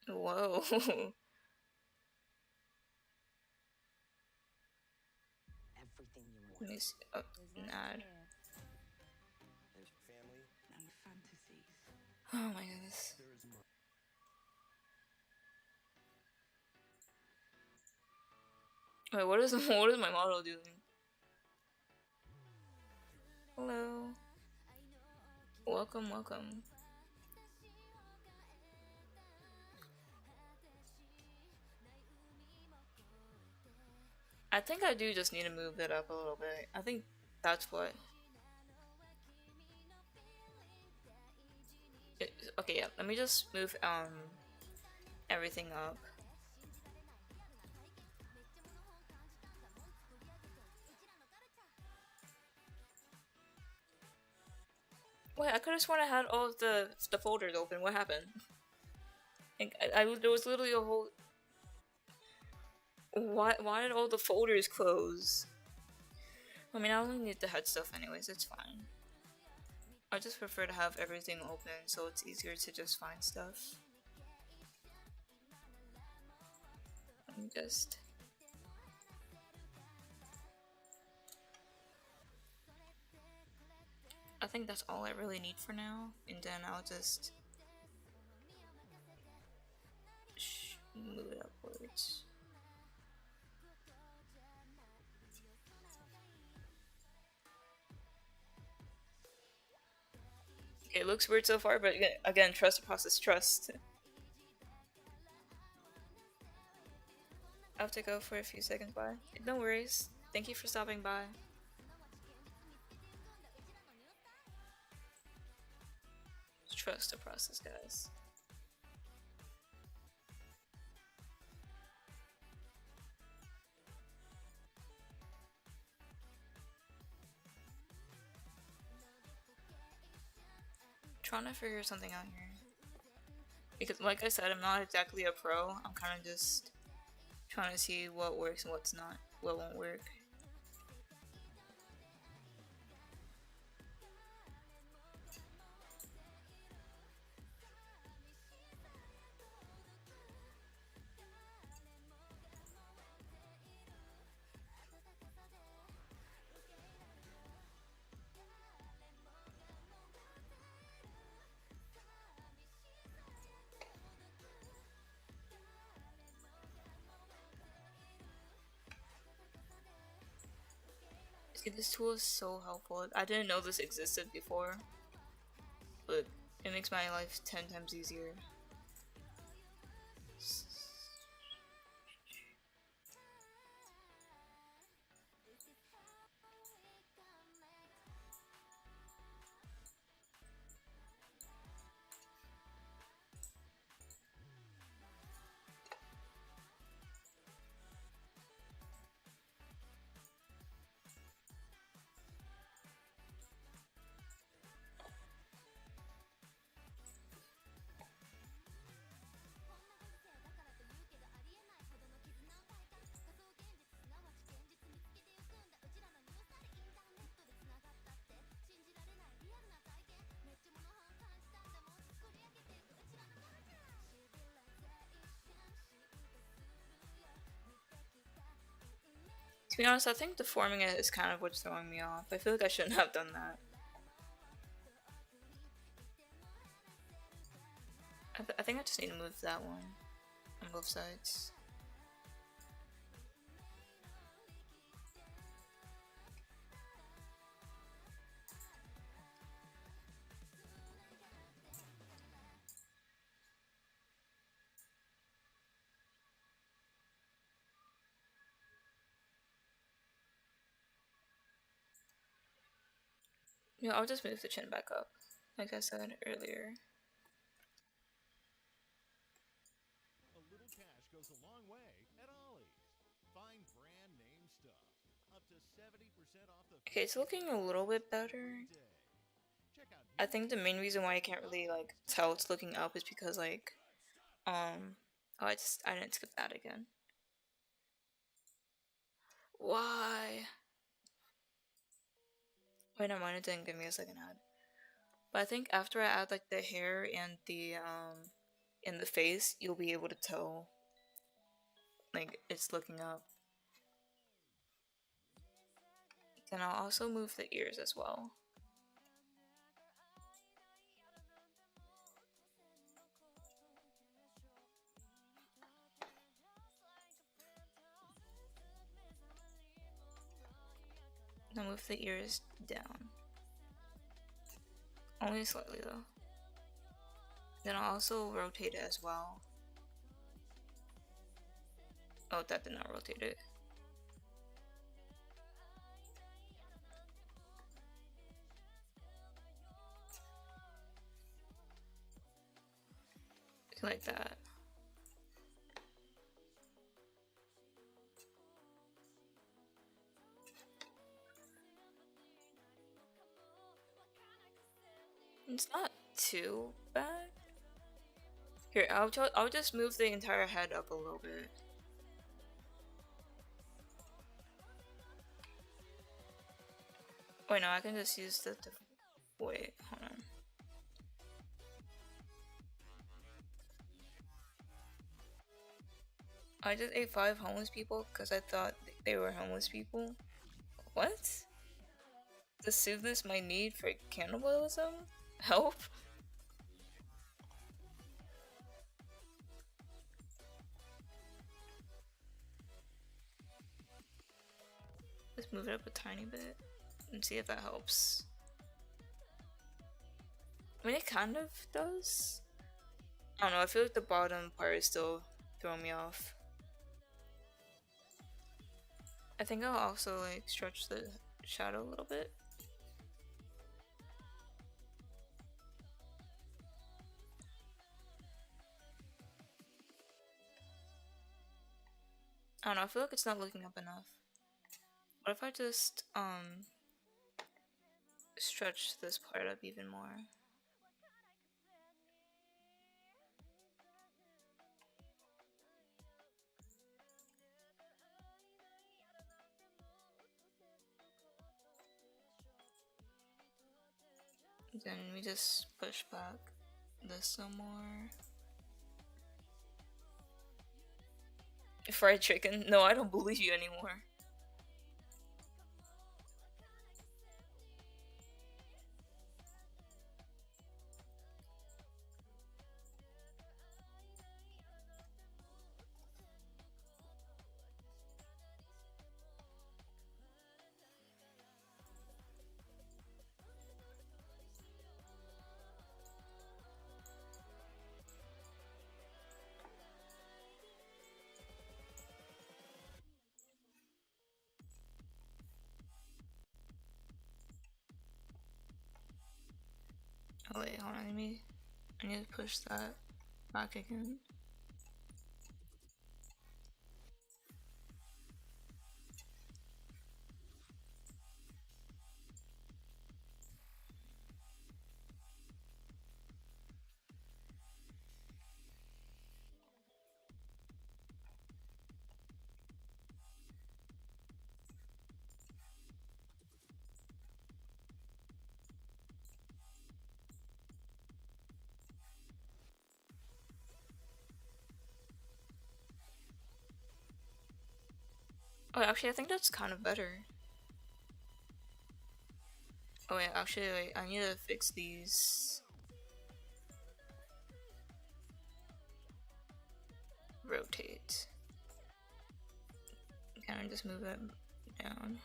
Whoa. Let me see. Oh, an ad. Oh my goodness. Wait, what is my model doing? Hello. Welcome, welcome. I think I do just need to move it up a little bit. I think that's what. Okay, yeah. Let me just move everything up. Wait, I could have sworn I had all of the folders open. What happened? Like, there was literally a whole. Why did all the folders close? I mean, I only need the head stuff anyways. It's fine. I just prefer to have everything open so it's easier to just find stuff. Let me just. I think that's all I really need for now, and then I'll just move it upwards. Okay, it looks weird so far, but again, trust the process, trust. I have to go for a few seconds, bye. No worries. Thank you for stopping by. Trust the process, guys. Trying to figure something out here. Because like I said, I'm not exactly a pro. I'm kind of just trying to see what works and what's not, what won't work. This tool is so helpful. I didn't know this existed before, but it makes my life 10 times easier. To be honest, I think deforming it is kind of what's throwing me off. I feel like I shouldn't have done that. I think I just need to move that one on both sides. Yeah, I'll just move the chin back up, like I said earlier. A little cash goes a long way at 𝗟𝗲𝘅𝗕𝗏. Find brand name stuff. Up to 70% off the Okay, it's looking a little bit better. I think the main reason why I can't really like tell it's looking up is because like oh I didn't skip that again. Why? Wait, never mind, it didn't give me a second ad. But I think after I add like the hair and the in the face, you'll be able to tell like it's looking up. Then I'll also move the ears as well. Now move the ears down. Only slightly though. Then I'll also rotate it as well. Oh, that did not rotate it. Like that. It's not too bad. Here, I'll just move the entire head up a little bit. Wait, no, I can just use the wait, hold on. I just ate 5 homeless people because I thought they were homeless people. What? To soothe this my need for cannibalism? Help? Let's move it up a tiny bit and see if that helps. I mean, it kind of does. I don't know, I feel like the bottom part is still throwing me off. I think I'll also like stretch the shadow a little bit. I don't know, I feel like it's not looking up enough. What if I just stretch this part up even more? Then we just push back this some more. Fried chicken? No, I don't believe you anymore. Oh wait, hold on, I need to push that back again. Oh, actually, I think that's kind of better. Oh wait, actually, wait, I need to fix these. Rotate. Can I just move it down?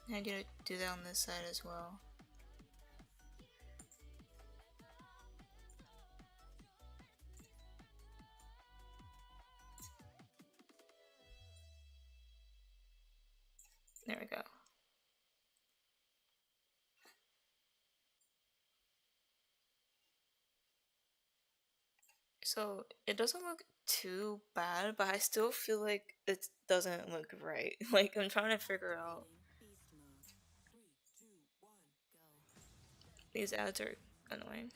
I need to do that on this side as well. There we go. So it doesn't look too bad, but I still feel like it doesn't look right. Like I'm trying to figure out. These ads are annoying.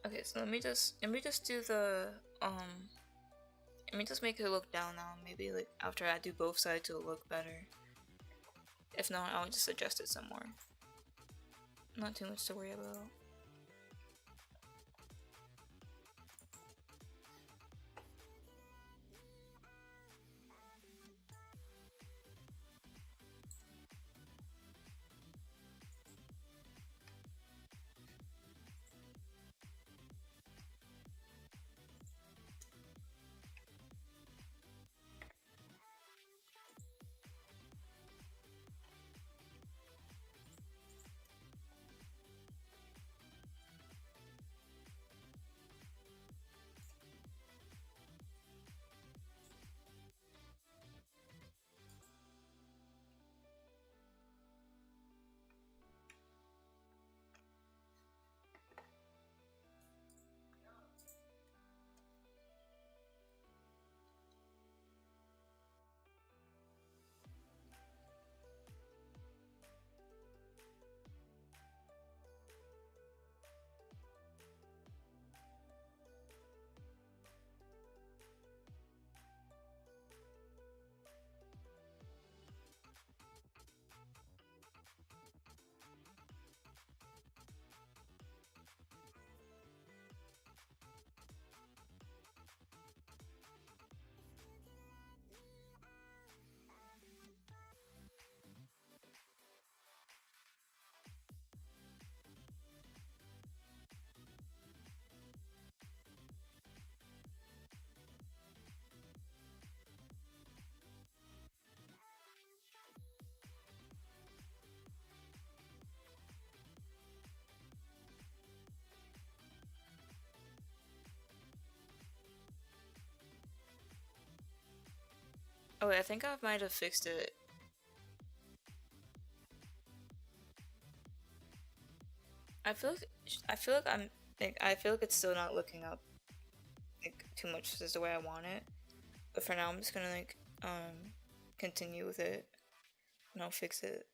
Okay, so let me just do the let me just make it look down now. Maybe like after I do both sides it'll look better. If not, I'll just adjust it some more. Not too much to worry about. Oh wait, I think I might have fixed it. I feel like I feel like it's still not looking up like too much as the way I want it. But for now I'm just gonna like continue with it and I'll fix it.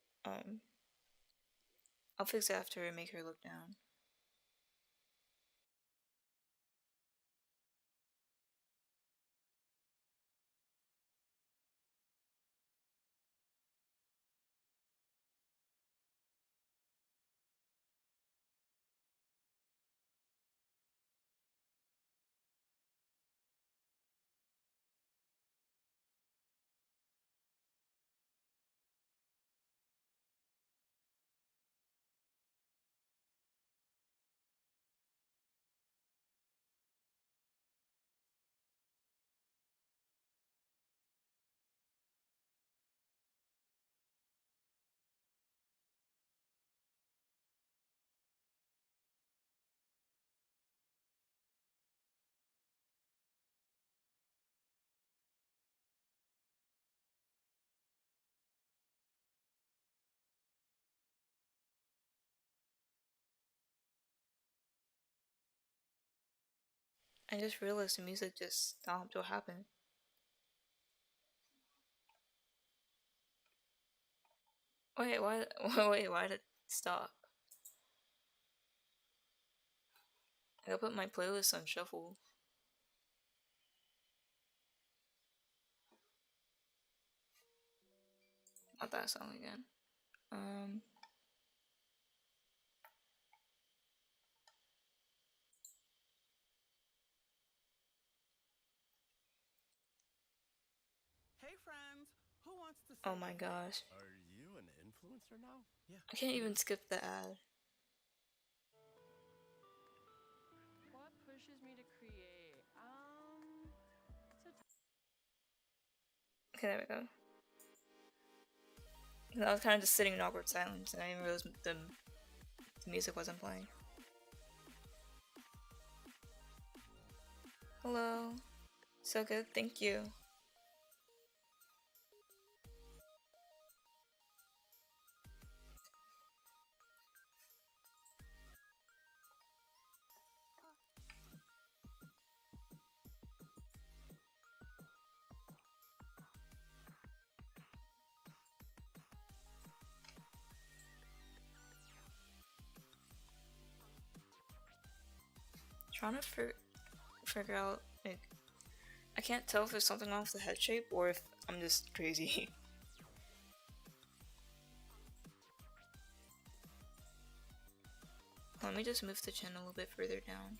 I'll fix it after I make her look down. I just realized the music just stopped. What happened? Wait, why? Wait, why did it stop? I gotta put my playlist on shuffle. Not that song again. Hey friends, who wants to Oh say my gosh. Are you an influencer now? Yeah. I can't even skip the ad. What pushes me to create? Okay, there we go. I was kind of just sitting in awkward silence, and I didn't realize the music wasn't playing. Hello. So good, thank you. Trying to figure out, like, I can't tell if there's something wrong with the head shape or if I'm just crazy. Let me just move the chin a little bit further down.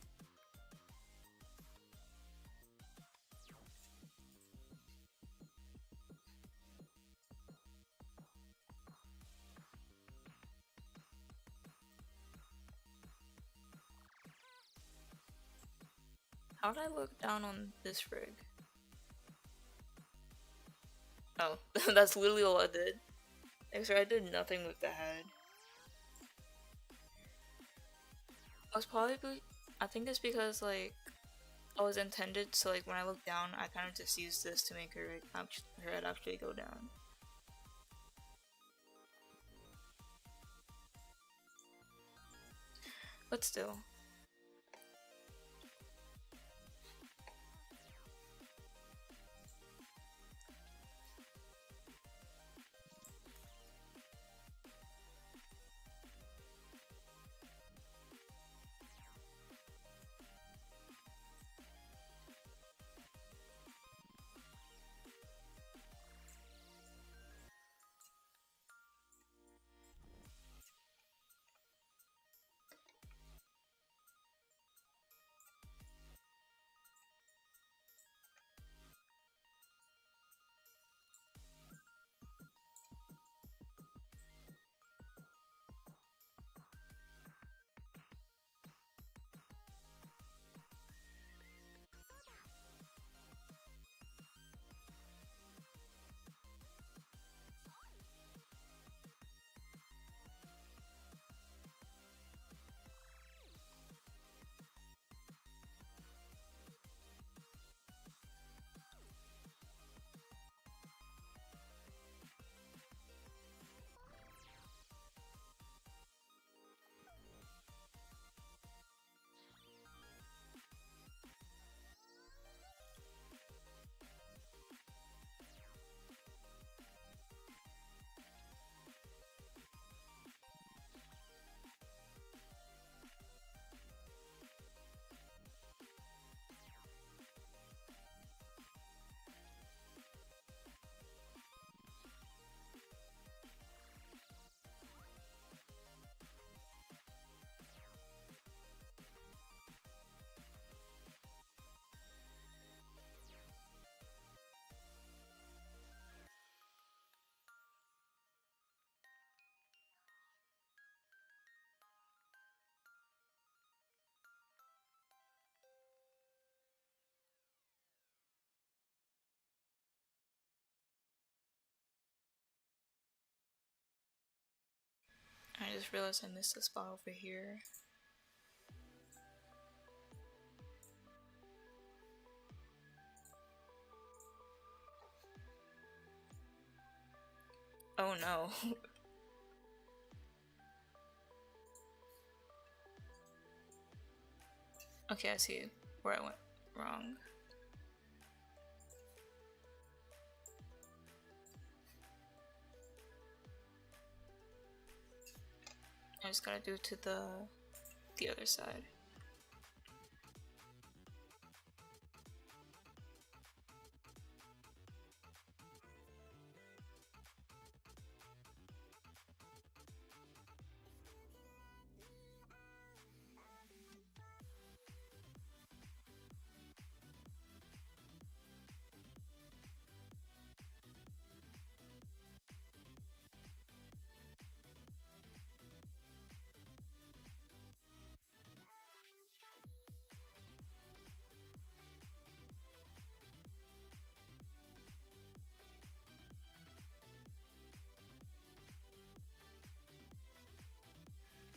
How did I look down on this rig? Oh, that's literally all I did. Except I did nothing with the head. I think it's because, like, I was intended, so, like, when I look down, I kind of just used this to make her head actually go down. But still. I just realized I missed a spot over here. Oh no. Okay, I see where I went wrong. I just gotta do it to the other side.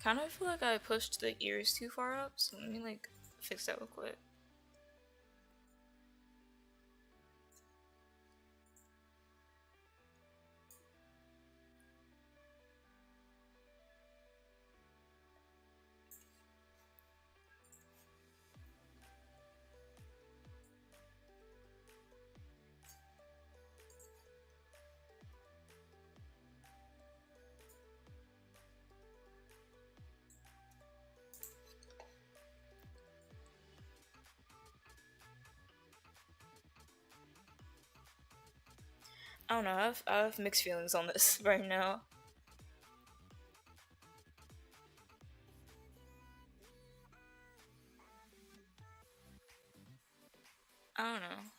Kind of feel like I pushed the ears too far up, so let me like fix that real quick. I don't know, I have mixed feelings on this right now. I don't know.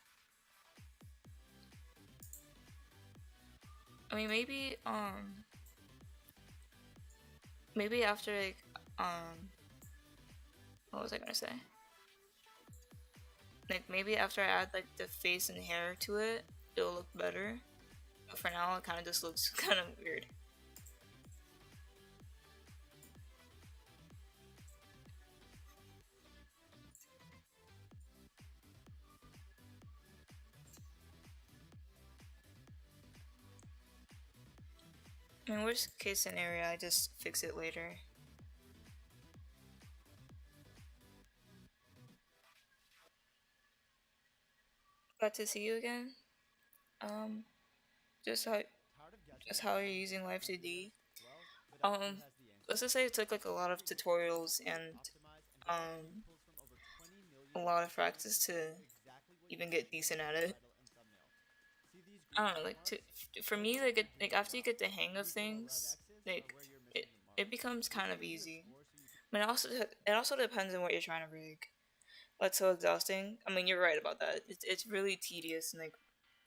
I mean, maybe after like, what was I gonna say? Like, maybe after I add like the face and hair to it, it'll look better. But for now, it kind of just looks kind of weird. I mean, worst case scenario, I just fix it later. Glad to see you again. Um, just how you're using Live2D. Let's just say it took like a lot of tutorials and a lot of practice to even get decent at it. I don't know, like for me, like after you get the hang of things, like it becomes kind of easy. But it also depends on what you're trying to rig. That's so exhausting. I mean, you're right about that. It's really tedious and like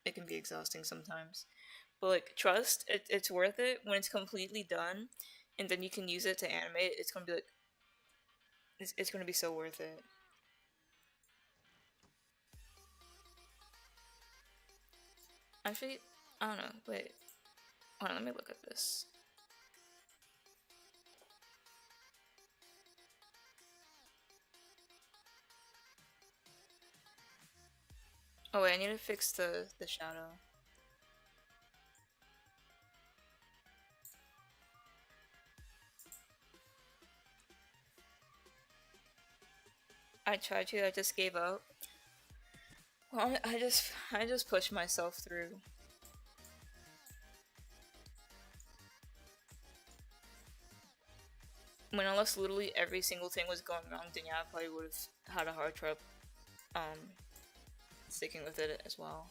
it can be exhausting sometimes. But like trust, it's worth it when it's completely done, and then you can use it to animate. It's gonna be like it's gonna be so worth it. Actually, I don't know. Wait, hold on. Let me look at this. Oh wait, I need to fix the shadow. I tried to. I just gave up. Well, I just pushed myself through. When unless literally every single thing was going wrong, then yeah, I probably would have had a hard time sticking with it as well.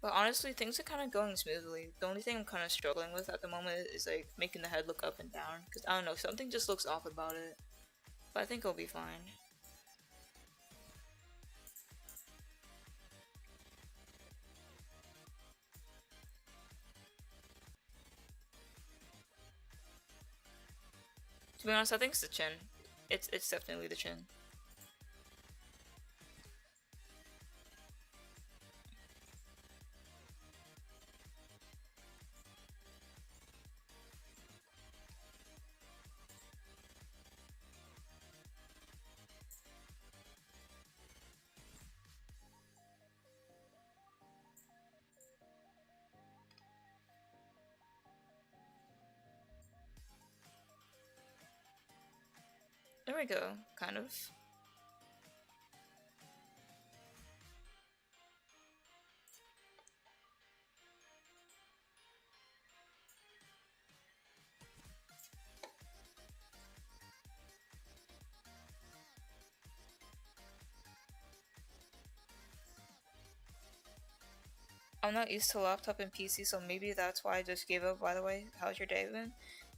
But honestly, things are kind of going smoothly. The only thing I'm kind of struggling with at the moment is like making the head look up and down. Because I don't know, something just looks off about it. But I think it'll be fine. To be honest, I think it's the chin. It's definitely the chin. There we go, kind of. I'm not used to laptop and PC, so maybe that's why I just gave up. By the way, how's your day been?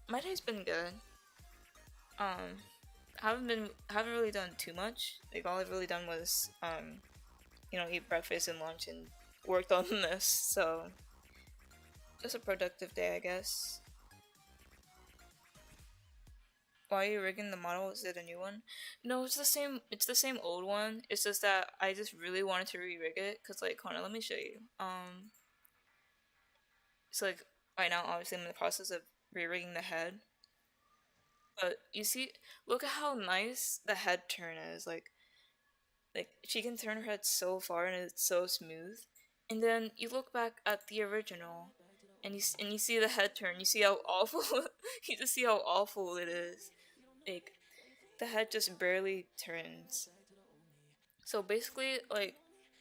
My day's been good. Um, haven't really done too much. Like all I've really done was eat breakfast and lunch and worked on this. So just a productive day, I guess. Why are you rigging the model? Is it a new one? No, it's the same. It's the same old one. It's just that I just really wanted to re-rig it. Cause like, hold on, let me show you. So like right now, obviously I'm in the process of re-rigging the head. But you see, look at how nice the head turn is. Like she can turn her head so far and it's so smooth. And then you look back at the original, and you see the head turn. You see how awful. You just see how awful it is. Like the head just barely turns. So basically, like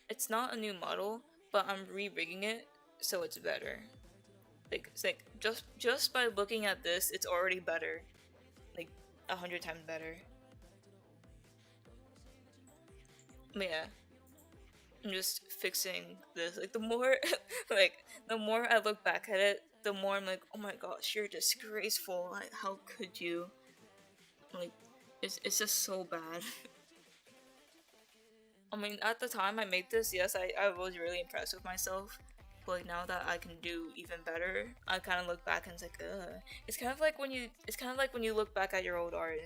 it's not a new model, but I'm re-rigging it so it's better. Like it's like just by looking at this, it's already better. Like 100 times better. But yeah, I'm just fixing this. Like the more, like the more I look back at it, the more I'm like, oh my gosh, you're disgraceful. Like how could you? Like it's just so bad. I mean, at the time I made this, yes, I was really impressed with myself. But like now that I can do even better, I kind of look back and it's like, ugh. It's kind of like when you look back at your old art.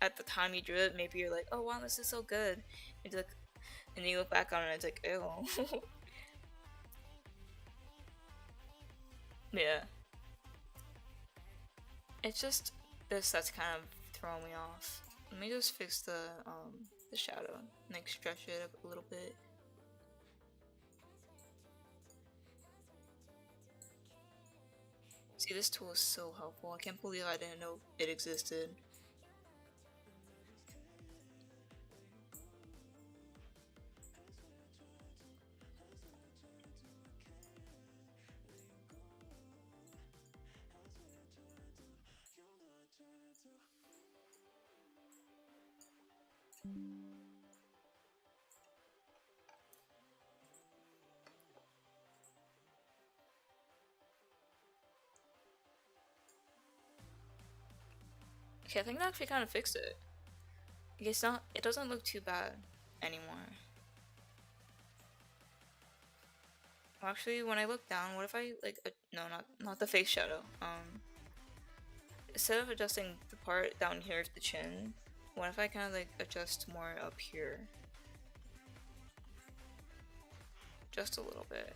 At the time you drew it, maybe you're like, oh wow, this is so good. It's like, and then you look back on it, and it's like, ew. Yeah. It's just this that's kind of throwing me off. Let me just fix the shadow, like stretch it up a little bit. See, this tool is so helpful. I can't believe I didn't know it existed. Okay, I think that actually kind of fixed it. It's not. It doesn't look too bad anymore. Actually, when I look down, what if I like? No, not the face shadow. Instead of adjusting the part down here of the chin, what if I kind of like adjust more up here? Just a little bit.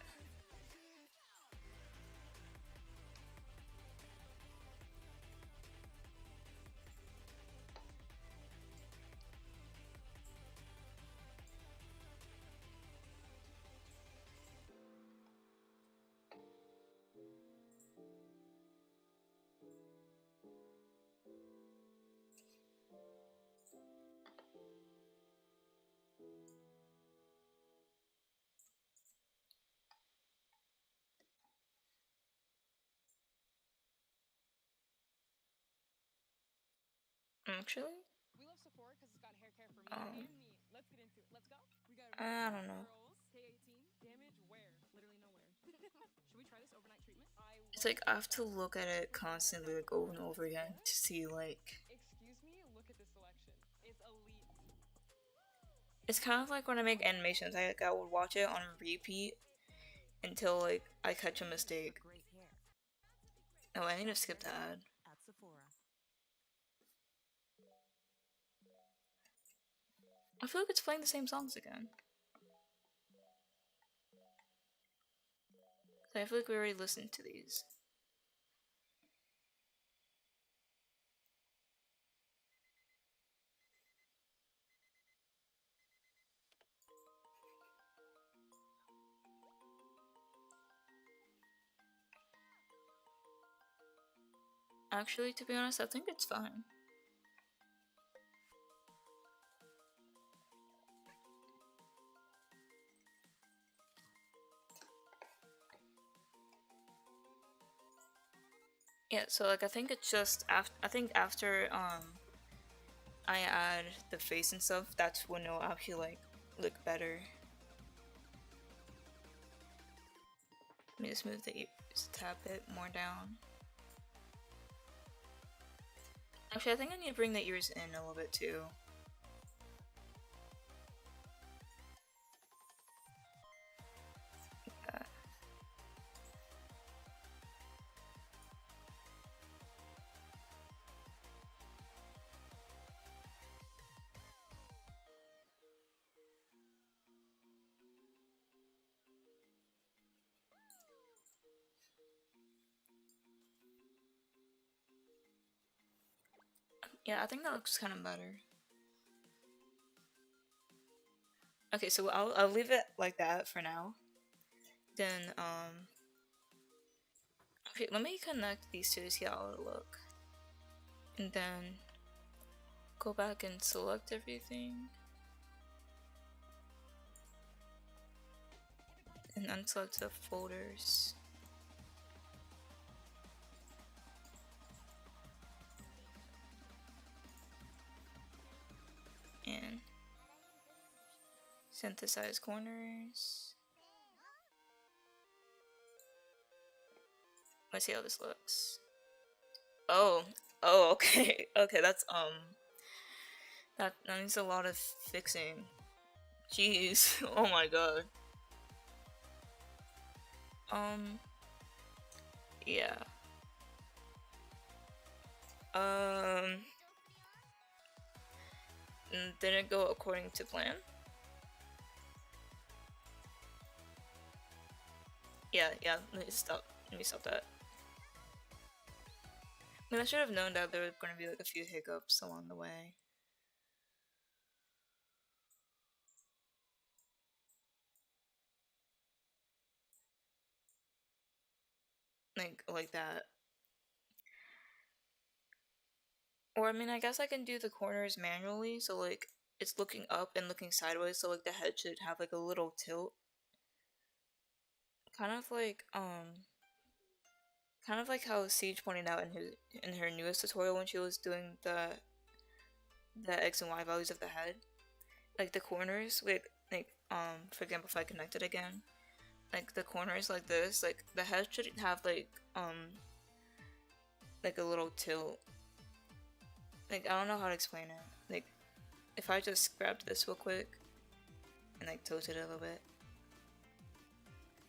Actually, We love Sephora because it's got hair care for me um, and me. Let's get into it. Let's go. We got I don't know. girls. K18. Damage where? Literally nowhere. Should we try this overnight treatment? It's like I have to look at it constantly, like over and over again, to see like. Excuse me. Look at this selection. It's elite. It's kind of like when I make animations. I would watch it on repeat until like I catch a mistake. Great hair Oh, I need to skip the ad. at Sephora. I feel like it's playing the same songs again. I feel like we already listened to these. Actually, to be honest, I think it's fine. Yeah, so like I think it's just after I add the face and stuff, that's when it'll actually like look better. me just move the ears a tad bit more down. Actually, I think I need to bring the ears in a little bit too. Yeah, I think that looks kind of better. Okay, so I'll leave it like that for now. Then okay, let me connect these two to see how it'll look, and then go back and select everything, and unselect the folders. And synthesize corners. Let's see how this looks. Oh, okay, okay. That's that needs a lot of fixing. Jeez, oh my god. Yeah. Didn't go according to plan. Yeah, let me stop that. I mean, I should have known that there were gonna be like a few hiccups along the way. Like that. Or I mean, I guess I can do the corners manually, so like it's looking up and looking sideways, so like the head should have like a little tilt. Kind of like how Siege pointed out in her newest tutorial when she was doing the X and Y values of the head. Like the corners, for example, if I connect it again, like the corners like this, like the head should have like a little tilt. Like I don't know how to explain it. Like if I just grabbed this real quick and like tilted it a little bit.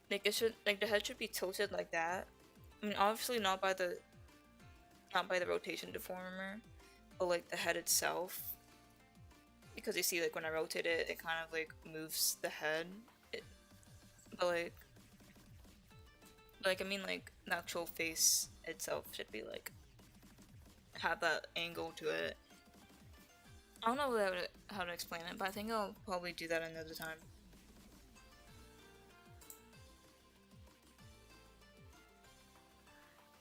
Like it should, like the head should be tilted like that. I mean, obviously not by the rotation deformer, but like the head itself. Because you see, like when I rotate it, it kind of like moves the head. But like I mean, like the actual face itself should be like have that angle to it. I don't know how to explain it, but I think I'll probably do that another time.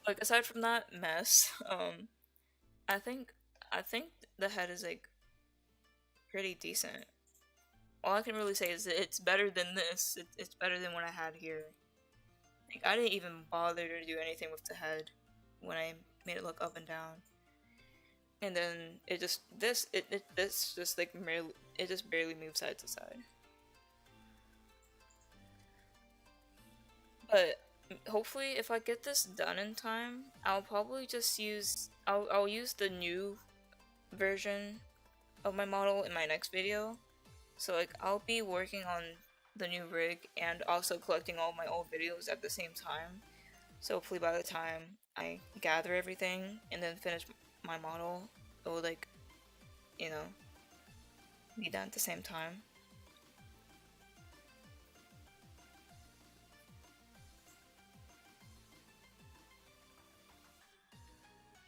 Like aside from that mess, I think the head is like pretty decent. All I can really say is that it's better than this. It's better than what I had here. Like I didn't even bother to do anything with the head when I made it look up and down. And then it just this just like barely moves side to side. But hopefully if I get this done in time, I'll probably just use I'll use the new version of my model in my next video. So like I'll be working on the new rig and also collecting all my old videos at the same time. So hopefully by the time I gather everything and then finish my model, it will like, you know, be done at the same time.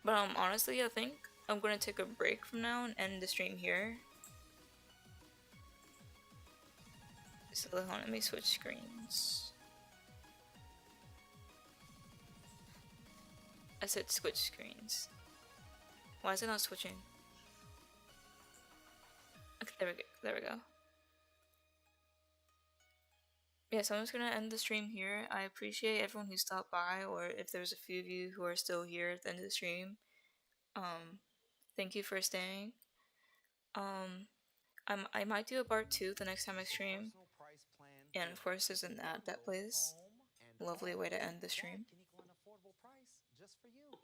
But honestly, I think I'm gonna take a break from now and end the stream here. So let me switch screens. I said switch screens. Why is it not switching? Okay, there we go. Yeah, so I'm just gonna end the stream here. I appreciate everyone who stopped by, or if there's a few of you who are still here at the end of the stream. Thank you for staying. I might do a part 2 the next time I stream. And of course there's an ad that plays. lovely way to end the stream. Can equal an affordable price just for you.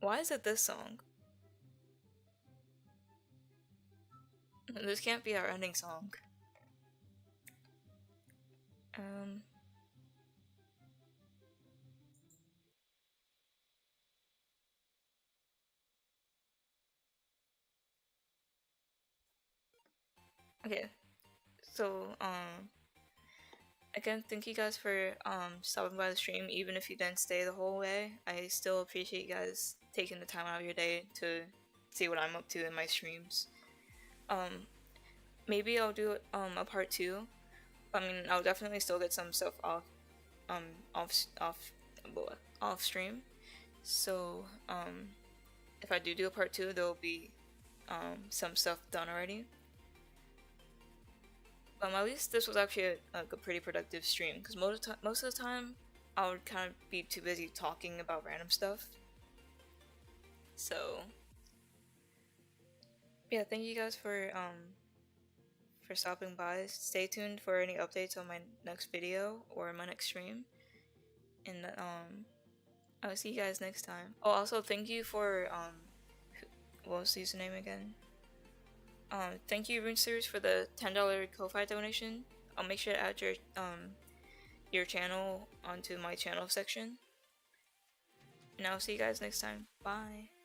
Why is it this song? This can't be our ending song. Okay, so again, thank you guys for stopping by the stream. Even if you didn't stay the whole way, I still appreciate you guys taking the time out of your day to see what I'm up to in my streams. Maybe I'll do a part 2. I mean, I'll definitely still get some stuff off stream. So if I do a part 2, there'll be some stuff done already. At least this was actually a pretty productive stream, because most of the time I would kind of be too busy talking about random stuff. So yeah, thank you guys for stopping by. Stay tuned for any updates on my next video or my next stream, and I'll see you guys next time. Oh, also thank you for what was the username again? Thank you, Runesters, for the $10 Ko-Fi donation. I'll make sure to add your channel onto my channel section. And I'll see you guys next time. Bye.